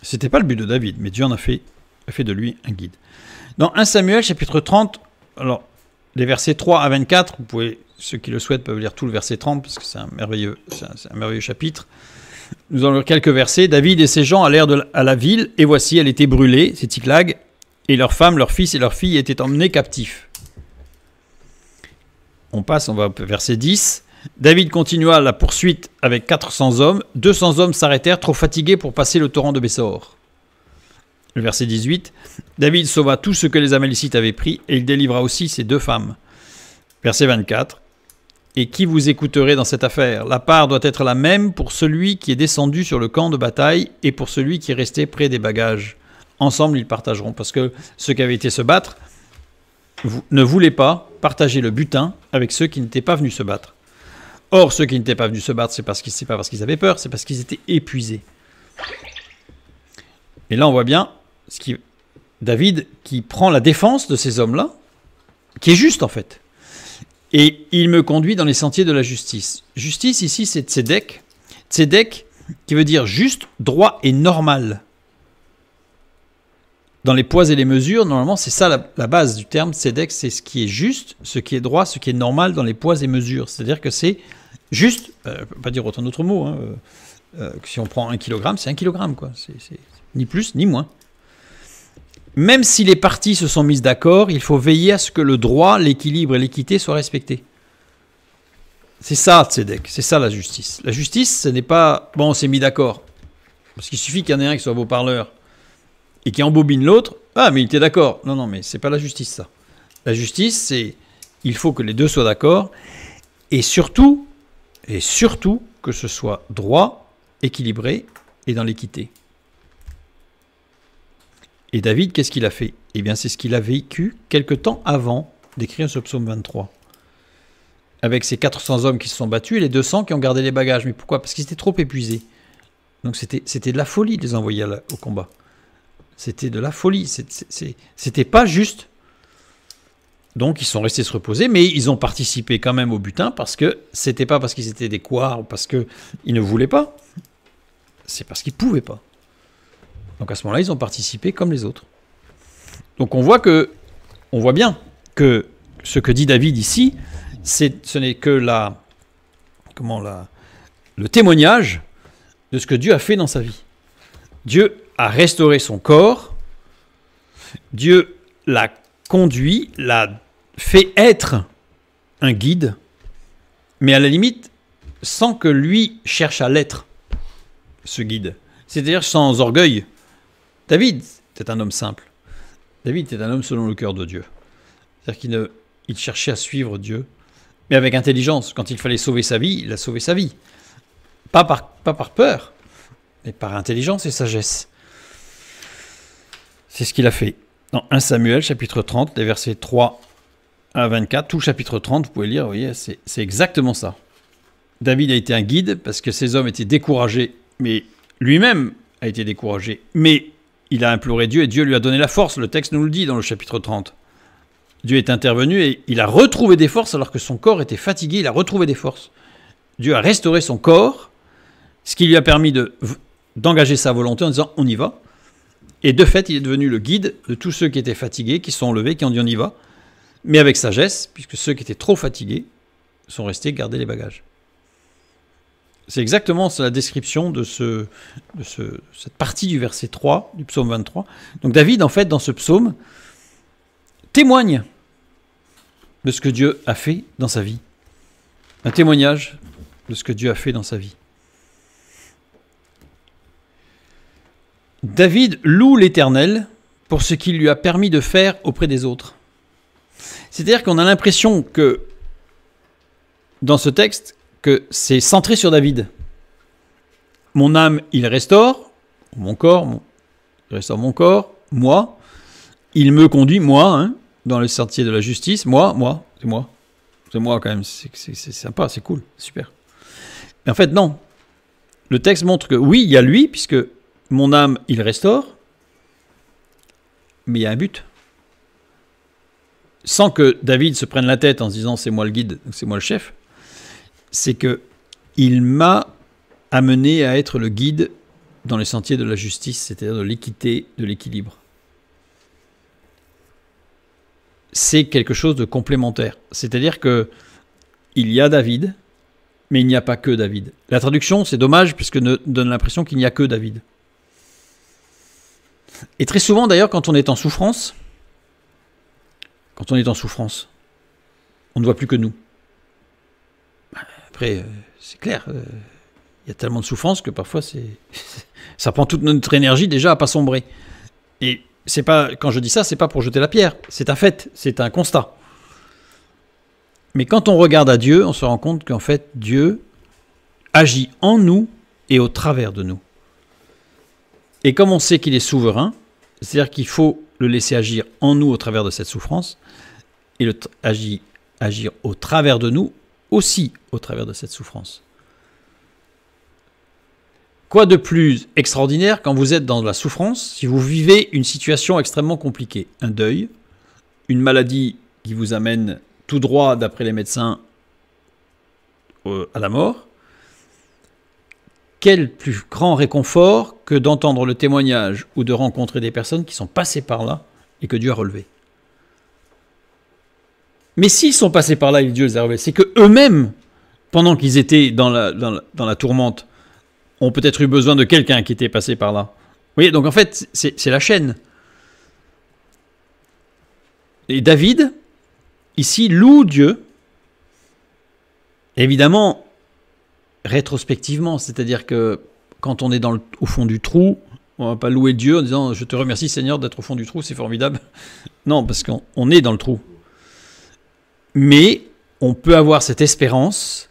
C'était pas le but de David, mais Dieu en a fait de lui un guide. Dans 1 Samuel, chapitre 30, alors, les versets 3 à 24, vous pouvez, ceux qui le souhaitent peuvent lire tout le verset 30, parce que c'est un merveilleux chapitre. Nous allons lire quelques versets. David et ses gens allèrent à la ville, et voici, elle était brûlée, c'est Tsiklag, et leurs femmes, leurs fils et leurs filles étaient emmenés captifs. On va au verset 10. David continua la poursuite avec 400 hommes. 200 hommes s'arrêtèrent, trop fatigués pour passer le torrent de Bessor. Le verset 18. David sauva tout ce que les Amalécites avaient pris, et il délivra aussi ses 2 femmes. Verset 24. Et qui vous écouterait dans cette affaire? La part doit être la même pour celui qui est descendu sur le camp de bataille et pour celui qui est resté près des bagages. Ensemble, ils partageront. Parce que ceux qui avaient été se battre ne voulaient pas partager le butin avec ceux qui n'étaient pas venus se battre. Or, ceux qui n'étaient pas venus se battre, c'est pas parce qu'ils avaient peur, c'est parce qu'ils étaient épuisés. Et là, on voit bien David qui prend la défense de ces hommes-là, qui est juste en fait. Et il me conduit dans les sentiers de la justice. Justice, ici, c'est tzedek. Tzedek, qui veut dire juste, droit et normal. Dans les poids et les mesures, normalement, c'est ça la base du terme. Tzedek, c'est ce qui est juste, ce qui est droit, ce qui est normal dans les poids et mesures. C'est-à-dire que c'est juste, je ne peux pas dire autant d'autres mots, que si on prend 1 kg, c'est 1 kg, quoi. C'est ni plus ni moins. Même si les parties se sont mises d'accord, il faut veiller à ce que le droit, l'équilibre et l'équité soient respectés. C'est ça, tzedek, c'est ça la justice. La justice, ce n'est pas, bon, on s'est mis d'accord. Parce qu'il suffit qu'il y en ait un qui soit beau parleur et qui embobine l'autre. Ah, mais il était d'accord. Non, non, mais c'est pas la justice, ça. La justice, c'est, il faut que les deux soient d'accord. Et surtout, que ce soit droit, équilibré et dans l'équité. Et David, qu'est-ce qu'il a fait? Eh bien, c'est ce qu'il a vécu quelque temps avant d'écrire ce psaume 23. Avec ces 400 hommes qui se sont battus et les 200 qui ont gardé les bagages. Mais pourquoi? Parce qu'ils étaient trop épuisés. Donc c'était de la folie de les envoyer au combat. C'était de la folie. C'était pas juste. Donc ils sont restés se reposer, mais ils ont participé quand même au butin parce que c'était pas parce qu'ils étaient des couards ou parce qu'ils ne voulaient pas. C'est parce qu'ils ne pouvaient pas. Donc à ce moment-là, ils ont participé comme les autres. Donc on voit bien que ce que dit David ici, ce n'est que le témoignage de ce que Dieu a fait dans sa vie. Dieu a restauré son corps, Dieu l'a conduit, l'a fait être un guide, mais à la limite, sans que lui cherche à l'être, ce guide. C'est-à-dire sans orgueil. David était un homme simple. David était un homme selon le cœur de Dieu. C'est-à-dire qu'il cherchait à suivre Dieu, mais avec intelligence. Quand il fallait sauver sa vie, il a sauvé sa vie. Pas par peur, mais par intelligence et sagesse. C'est ce qu'il a fait. Dans 1 Samuel, chapitre 30, les versets 3 à 24, tout le chapitre 30, vous pouvez lire, vous voyez, c'est exactement ça. David a été un guide parce que ces hommes étaient découragés, mais lui-même a été découragé. Mais il a imploré Dieu et Dieu lui a donné la force. Le texte nous le dit dans le chapitre 30. Dieu est intervenu et il a retrouvé des forces alors que son corps était fatigué. Il a retrouvé des forces. Dieu a restauré son corps, ce qui lui a permis d'engager sa volonté en disant on y va. Et de fait, il est devenu le guide de tous ceux qui étaient fatigués, qui sont levés, qui ont dit on y va, mais avec sagesse, puisque ceux qui étaient trop fatigués sont restés garder les bagages. C'est exactement la description de cette partie du verset 3 du psaume 23. Donc David, en fait, dans ce psaume, témoigne de ce que Dieu a fait dans sa vie. Un témoignage de ce que Dieu a fait dans sa vie. David loue l'Éternel pour ce qu'il lui a permis de faire auprès des autres. C'est-à-dire qu'on a l'impression que, dans ce texte, que c'est centré sur David. Mon âme, il restaure, mon corps, il restaure mon corps, moi, il me conduit, moi, dans le sentier de la justice, moi, c'est moi quand même, c'est sympa, c'est cool, super. Mais en fait, non. Le texte montre que oui, il y a lui, puisque mon âme, il restaure, mais il y a un but. sans que David se prenne la tête en se disant c'est moi le guide, c'est moi le chef, c'est que il m'a amené à être le guide dans les sentiers de la justice, c'est-à-dire de l'équité, de l'équilibre. C'est quelque chose de complémentaire. C'est-à-dire que il y a David, mais il n'y a pas que David. La traduction, c'est dommage, puisque donne l'impression qu'il n'y a que David. Et très souvent, d'ailleurs, quand on est en souffrance, on ne voit plus que nous. Après, c'est clair, il y a tellement de souffrance que parfois, ça prend toute notre énergie déjà à pas sombrer. Et c'est pas, quand je dis ça, c'est pas pour jeter la pierre, c'est un fait, c'est un constat. Mais quand on regarde à Dieu, on se rend compte qu'en fait, Dieu agit en nous et au travers de nous. Et comme on sait qu'il est souverain, c'est-à-dire qu'il faut le laisser agir en nous au travers de cette souffrance, et agir au travers de nous aussi au travers de cette souffrance. Quoi de plus extraordinaire quand vous êtes dans la souffrance, si vous vivez une situation extrêmement compliquée, un deuil, une maladie qui vous amène tout droit, d'après les médecins, à la mort. Quel plus grand réconfort que d'entendre le témoignage ou de rencontrer des personnes qui sont passées par là et que Dieu a relevées. Mais s'ils sont passés par là et que Dieu les a relevés, c'est qu'eux-mêmes, pendant qu'ils étaient dans la tourmente, ont peut-être eu besoin de quelqu'un qui était passé par là. Vous voyez, donc en fait, c'est la chaîne. Et David, ici, loue Dieu, évidemment, rétrospectivement, c'est-à-dire que quand on est au fond du trou, on ne va pas louer Dieu en disant « Je te remercie Seigneur d'être au fond du trou, c'est formidable ». Non, parce qu'on est dans le trou. Mais on peut avoir cette espérance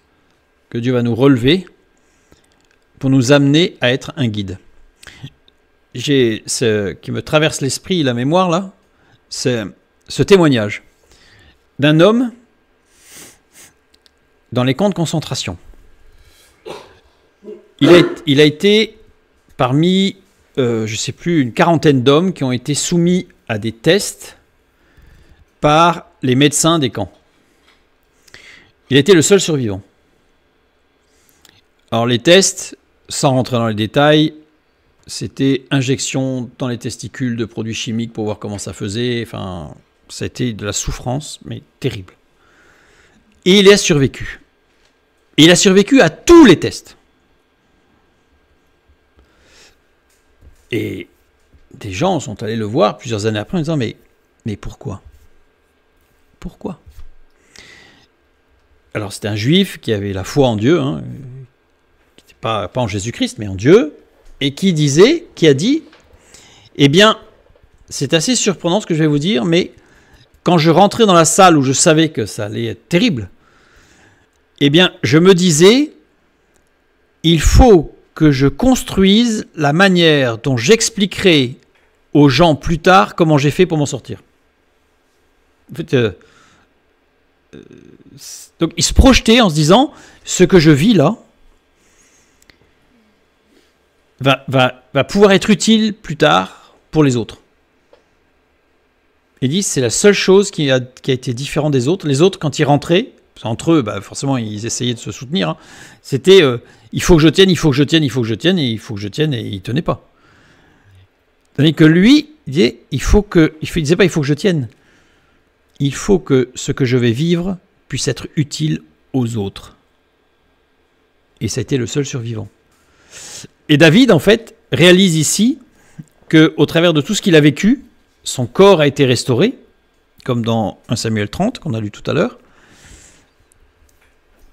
que Dieu va nous relever pour nous amener à être un guide. J'ai ce qui me traverse l'esprit, la mémoire, là, c'est ce témoignage d'un homme dans les camps de concentration. Il a été parmi, je ne sais plus, une quarantaine d'hommes qui ont été soumis à des tests par les médecins des camps. Il était le seul survivant. Alors les tests, sans rentrer dans les détails, c'était injection dans les testicules de produits chimiques pour voir comment ça faisait. Enfin, ça a été de la souffrance, mais terrible. Et il a survécu. Et il a survécu à tous les tests. Et des gens sont allés le voir plusieurs années après en disant mais pourquoi ? Pourquoi ? Alors c'était un juif qui avait la foi en Dieu, hein, qui n'était pas en Jésus-Christ, mais en Dieu, et qui a dit, eh bien, c'est assez surprenant ce que je vais vous dire, mais quand je rentrais dans la salle où je savais que ça allait être terrible, eh bien, je me disais, il faut que je construise la manière dont j'expliquerai aux gens plus tard comment j'ai fait pour m'en sortir. En fait, donc il se projetait en se disant, ce que je vis là va pouvoir être utile plus tard pour les autres. Il dit, c'est la seule chose qui a été différente des autres. Les autres, quand ils rentraient, entre eux, forcément, ils essayaient de se soutenir. Hein. C'était, il faut que je tienne, il faut que je tienne, il faut que je tienne, et il faut que je tienne, et il ne tenait pas. Tandis que lui, il disait, il disait pas, il faut que je tienne. Il faut que ce que je vais vivre puisse être utile aux autres. Et ça a été le seul survivant. Et David, en fait, réalise ici qu'au travers de tout ce qu'il a vécu, son corps a été restauré, comme dans 1 Samuel 30, qu'on a lu tout à l'heure.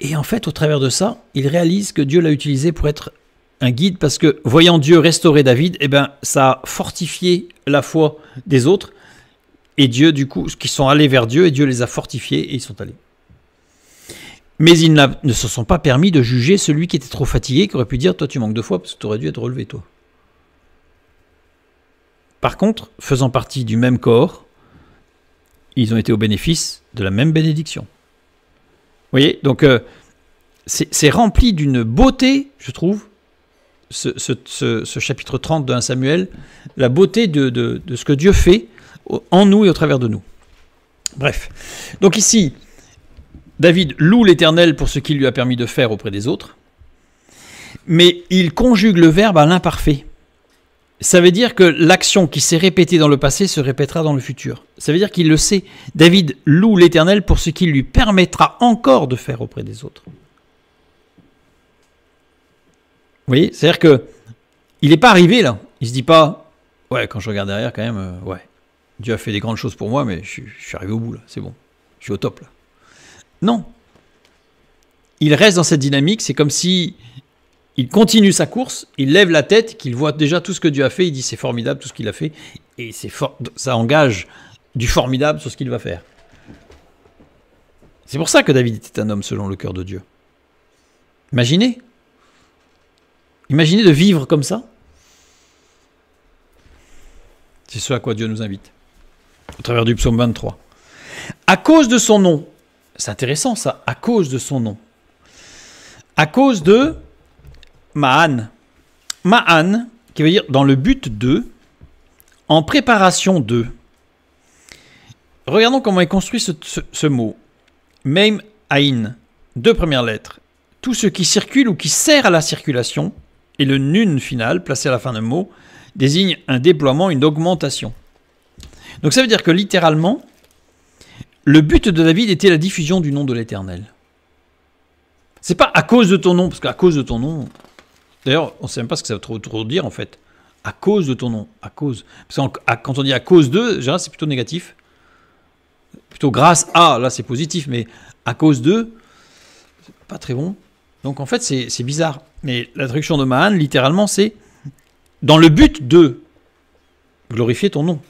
Et en fait, au travers de ça, il réalise que Dieu l'a utilisé pour être un guide, parce que voyant Dieu restaurer David, eh ben, ça a fortifié la foi des autres, et Dieu, du coup, qui sont allés vers Dieu, et Dieu les a fortifiés, et ils sont allés. Mais ils ne se sont pas permis de juger celui qui était trop fatigué, qui aurait pu dire, toi tu manques de foi, parce que tu aurais dû être relevé, toi. Par contre, faisant partie du même corps, ils ont été au bénéfice de la même bénédiction. Vous voyez, donc c'est rempli d'une beauté, je trouve, ce chapitre 30 de 1 Samuel, la beauté de ce que Dieu fait en nous et au travers de nous. Bref. Donc ici, David loue l'Éternel pour ce qu'il lui a permis de faire auprès des autres, mais il conjugue le verbe à l'imparfait. Ça veut dire que l'action qui s'est répétée dans le passé se répétera dans le futur. Ça veut dire qu'il le sait. David loue l'Éternel pour ce qu'il lui permettra encore de faire auprès des autres. Vous voyez, c'est-à-dire que il n'est pas arrivé là. Il ne se dit pas, ouais, quand je regarde derrière quand même, ouais, Dieu a fait des grandes choses pour moi, mais je suis arrivé au bout là, c'est bon, je suis au top là. Non. Il reste dans cette dynamique, c'est comme si il continue sa course, il lève la tête, qu'il voit déjà tout ce que Dieu a fait, il dit c'est formidable tout ce qu'il a fait, et ça engage du formidable sur ce qu'il va faire. C'est pour ça que David était un homme selon le cœur de Dieu. Imaginez de vivre comme ça. C'est ce à quoi Dieu nous invite, au travers du psaume 23. À cause de son nom, c'est intéressant ça, à cause de son nom. À cause de Ma'an. Ma'an, qui veut dire dans le but de, en préparation de. Regardons comment est construit ce mot. Meim Aïn, 2 premières lettres. Tout ce qui circule ou qui sert à la circulation, et le nun final, placé à la fin d'un mot, désigne un déploiement, une augmentation. Donc ça veut dire que littéralement, le but de David était la diffusion du nom de l'Éternel. C'est pas à cause de ton nom, parce qu'à cause de ton nom, d'ailleurs, on ne sait même pas ce que ça veut trop dire en fait. À cause de ton nom, à cause. Parce que quand on dit à cause de, en général, c'est plutôt négatif. Plutôt grâce à, là c'est positif, mais à cause de, c'est pas très bon. Donc en fait, c'est bizarre. Mais la traduction de Ma'an, littéralement, c'est dans le but de glorifier ton nom.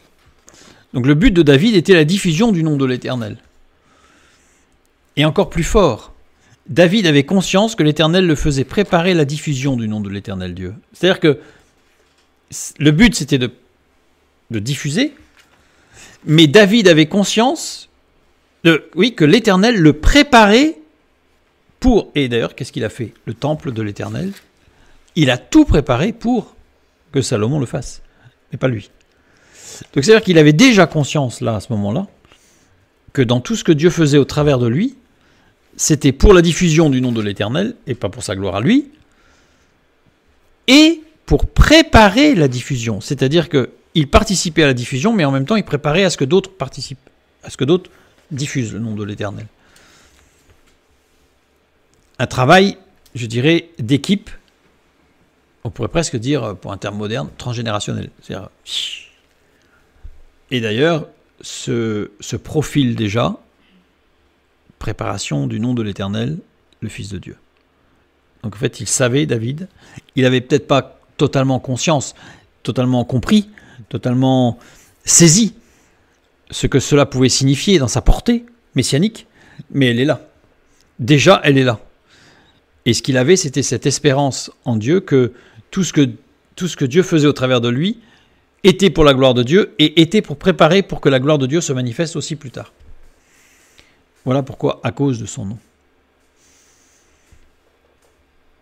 Donc le but de David était la diffusion du nom de l'Éternel. Et encore plus fort, David avait conscience que l'Éternel le faisait préparer la diffusion du nom de l'Éternel Dieu. C'est-à-dire que le but c'était de diffuser, mais David avait conscience que l'Éternel le préparait pour... Et d'ailleurs, qu'est-ce qu'il a fait? Le temple de l'Éternel, il a tout préparé pour que Salomon le fasse, mais pas lui. Donc c'est-à-dire qu'il avait déjà conscience, là, à ce moment-là, que dans tout ce que Dieu faisait au travers de lui, c'était pour la diffusion du nom de l'Éternel, et pas pour sa gloire à lui, et pour préparer la diffusion. C'est-à-dire qu'il participait à la diffusion, mais en même temps, il préparait à ce que d'autres participent, à ce que d'autres diffusent le nom de l'Éternel. Un travail, je dirais, d'équipe, on pourrait presque dire, pour un terme moderne, transgénérationnel. C'est-à-dire, et d'ailleurs, ce profil déjà, préparation du nom de l'Éternel, le Fils de Dieu. Donc en fait, il savait, David, il n'avait peut-être pas totalement conscience, totalement compris, totalement saisi ce que cela pouvait signifier dans sa portée messianique, mais elle est là. Déjà, elle est là. Et ce qu'il avait, c'était cette espérance en Dieu que tout ce que Dieu faisait au travers de lui était pour la gloire de Dieu et était pour préparer pour que la gloire de Dieu se manifeste aussi plus tard. Voilà pourquoi, à cause de son nom.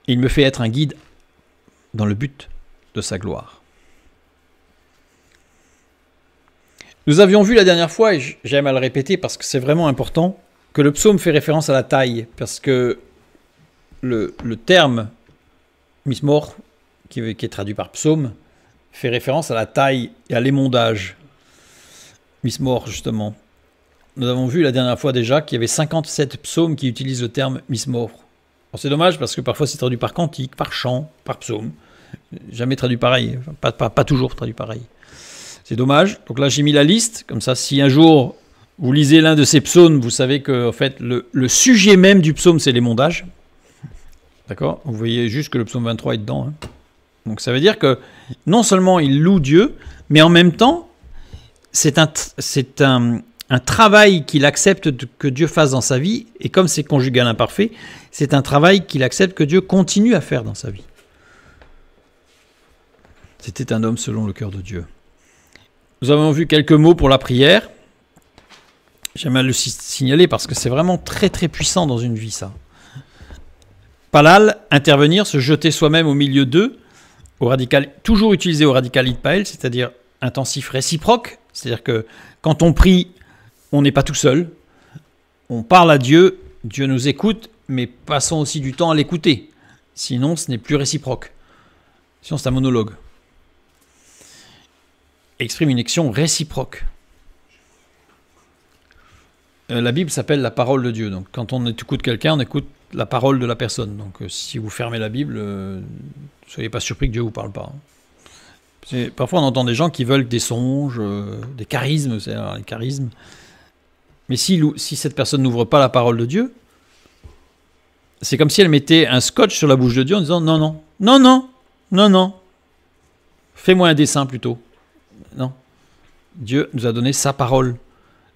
Il me fait être un guide dans le but de sa gloire. Nous avions vu la dernière fois, et j'aime à le répéter parce que c'est vraiment important, que le psaume fait référence à la taille, parce que le terme mismor, qui est traduit par psaume, fait référence à la taille et à l'émondage. Mismor, justement. Nous avons vu la dernière fois déjà qu'il y avait 57 psaumes qui utilisent le terme mismor. C'est dommage parce que parfois c'est traduit par cantique, par chant, par psaume. Jamais traduit pareil, pas toujours traduit pareil. C'est dommage. Donc là j'ai mis la liste, comme ça si un jour vous lisez l'un de ces psaumes, vous savez que en fait, le sujet même du psaume c'est l'émondage. D'accord? Vous voyez juste que le psaume 23 est dedans. Hein. Donc ça veut dire que non seulement il loue Dieu, mais en même temps c'est un travail qu'il accepte que Dieu fasse dans sa vie, et comme c'est conjugal imparfait, c'est un travail qu'il accepte que Dieu continue à faire dans sa vie. C'était un homme selon le cœur de Dieu. Nous avons vu quelques mots pour la prière. J'aime à le signaler parce que c'est vraiment très très puissant dans une vie ça. Palal, intervenir, se jeter soi-même au milieu d'eux, au radical, toujours utilisé au radical itpael, c'est-à-dire intensif réciproque, c'est-à-dire que quand on prie, on n'est pas tout seul. On parle à Dieu, Dieu nous écoute, mais passons aussi du temps à l'écouter. Sinon, ce n'est plus réciproque. Sinon, c'est un monologue. Exprime une action réciproque. La Bible s'appelle la parole de Dieu. Donc, quand on écoute quelqu'un, on écoute la parole de la personne. Donc, si vous fermez la Bible, ne soyez pas surpris que Dieu ne vous parle pas. Parfois, on entend des gens qui veulent des songes, des charismes, c'est-à-dire les charismes. Mais si cette personne n'ouvre pas la parole de Dieu, c'est comme si elle mettait un scotch sur la bouche de Dieu en disant non, non, non, non, non, non. Fais-moi un dessin plutôt. Non. Dieu nous a donné sa parole.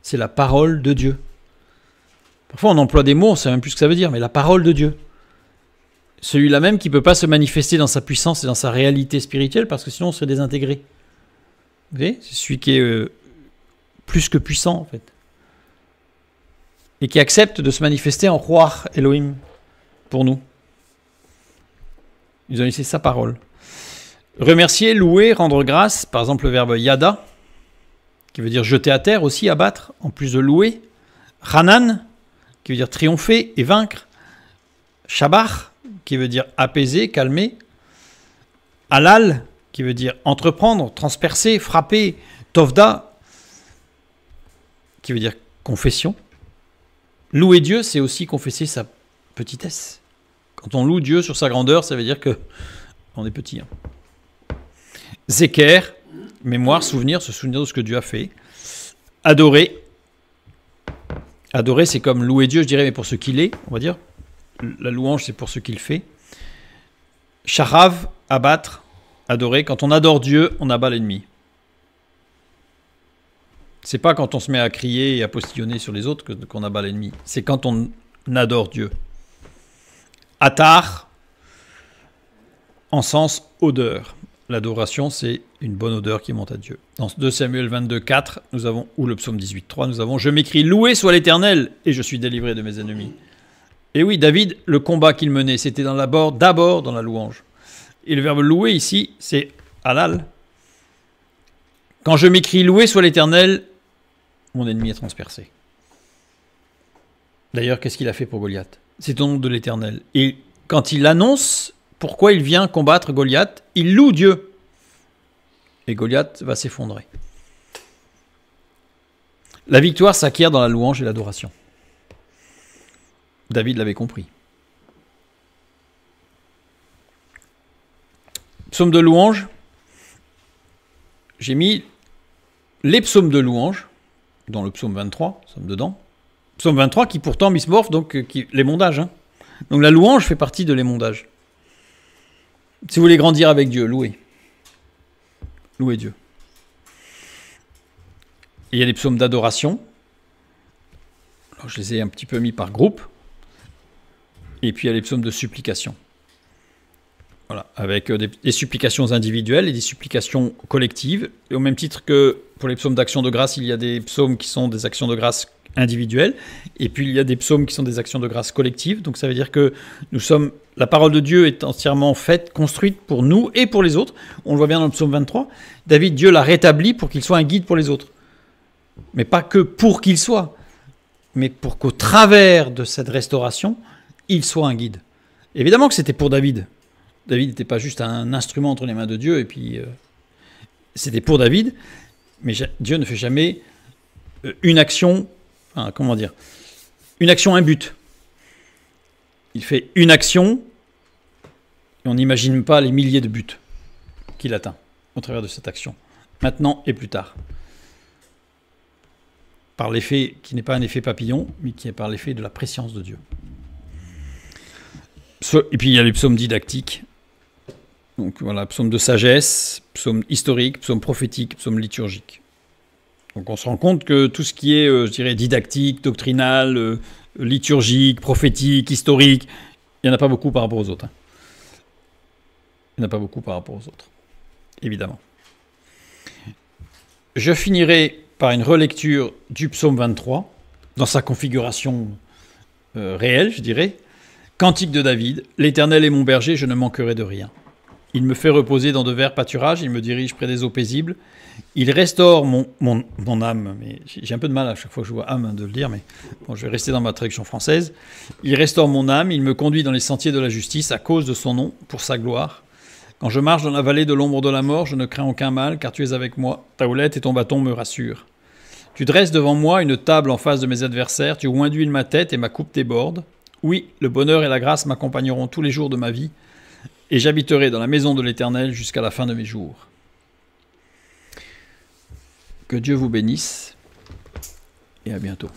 C'est la parole de Dieu. Parfois, on emploie des mots, on ne sait même plus ce que ça veut dire, mais la parole de Dieu. Celui-là même qui ne peut pas se manifester dans sa puissance et dans sa réalité spirituelle, parce que sinon on serait désintégré. Vous voyez, c'est celui qui est plus que puissant, en fait. Et qui accepte de se manifester en roi Elohim pour nous. Il nous a laissé sa parole. Remercier, louer, rendre grâce, par exemple le verbe yada, qui veut dire jeter à terre aussi, abattre, en plus de louer. Hanan, qui veut dire triompher et vaincre. Shabach, qui veut dire apaiser, calmer. Halal, qui veut dire entreprendre, transpercer, frapper. Tovda, qui veut dire confession. Louer Dieu, c'est aussi confesser sa petitesse. Quand on loue Dieu sur sa grandeur, ça veut dire que on est petit. Zeker, mémoire, souvenir, se souvenir de ce que Dieu a fait. Adorer. Adorer, c'est comme louer Dieu, je dirais, mais pour ce qu'il est, on va dire. La louange, c'est pour ce qu'il fait. Sharav, abattre, adorer. Quand on adore Dieu, on abat l'ennemi. C'est pas quand on se met à crier et à postillonner sur les autres qu'on abat l'ennemi. C'est quand on adore Dieu. Atar, encens, odeur. L'adoration, c'est une bonne odeur qui monte à Dieu. Dans 2 Samuel 22, 4, nous avons, ou le psaume 18, 3, nous avons « Je m'écris, loué soit l'Éternel, et je suis délivré de mes ennemis. » Et oui, David, le combat qu'il menait, c'était d'abord dans la louange. Et le verbe louer ici, c'est halal. Quand je m'écris, loué soit l'Éternel, mon ennemi est transpercé. D'ailleurs, qu'est-ce qu'il a fait pour Goliath? C'est au nom de l'Éternel. Et quand il annonce pourquoi il vient combattre Goliath, il loue Dieu. Et Goliath va s'effondrer. La victoire s'acquiert dans la louange et l'adoration. David l'avait compris. Psaume de louange. J'ai mis les psaumes de louange dans le psaume 23, nous sommes dedans. Psaume 23 qui pourtant mismorphe, donc l'émondage. Donc la louange fait partie de l'émondage. Si vous voulez grandir avec Dieu, louez. Louez Dieu. Et il y a des psaumes d'adoration. Alors, je les ai un petit peu mis par groupe. Et puis il y a les psaumes de supplication. Voilà, avec des supplications individuelles et des supplications collectives. Et au même titre que pour les psaumes d'action de grâce, il y a des psaumes qui sont des actions de grâce individuelles. Et puis il y a des psaumes qui sont des actions de grâce collectives. Donc ça veut dire que la parole de Dieu est entièrement faite, construite pour nous et pour les autres. On le voit bien dans le psaume 23. David, Dieu l'a rétabli pour qu'il soit un guide pour les autres. Mais pas que pour qu'il soit, mais pour qu'au travers de cette restauration, il soit un guide. Évidemment que c'était pour David. David n'était pas juste un instrument entre les mains de Dieu, et puis c'était pour David, mais Dieu ne fait jamais une action, une action, un but. Il fait une action, et on n'imagine pas les milliers de buts qu'il atteint au travers de cette action, maintenant et plus tard. Par l'effet qui n'est pas un effet papillon, mais qui est par l'effet de la préscience de Dieu. Et puis il y a les psaumes didactiques. Donc voilà, psaume de sagesse, psaume historique, psaume prophétique, psaume liturgique. Donc on se rend compte que tout ce qui est, je dirais, didactique, doctrinal, liturgique, prophétique, historique, il n'y en a pas beaucoup par rapport aux autres. Il n'y en a pas beaucoup par rapport aux autres, évidemment. Je finirai par une relecture du psaume 23, dans sa configuration réelle, je dirais. Cantique de David, « L'Éternel est mon berger, je ne manquerai de rien. » Il me fait reposer dans de verts pâturages, il me dirige près des eaux paisibles. Il restaure mon âme, mais j'ai un peu de mal à chaque fois que je vois âme de le dire, mais bon, je vais rester dans ma traduction française. Il restaure mon âme, il me conduit dans les sentiers de la justice à cause de son nom, pour sa gloire. Quand je marche dans la vallée de l'ombre de la mort, je ne crains aucun mal, car tu es avec moi. Ta houlette et ton bâton me rassurent. Tu dresses devant moi une table en face de mes adversaires, tu oins d'huile ma tête et ma coupe déborde. Oui, le bonheur et la grâce m'accompagneront tous les jours de ma vie, et j'habiterai dans la maison de l'Éternel jusqu'à la fin de mes jours. Que Dieu vous bénisse, et à bientôt.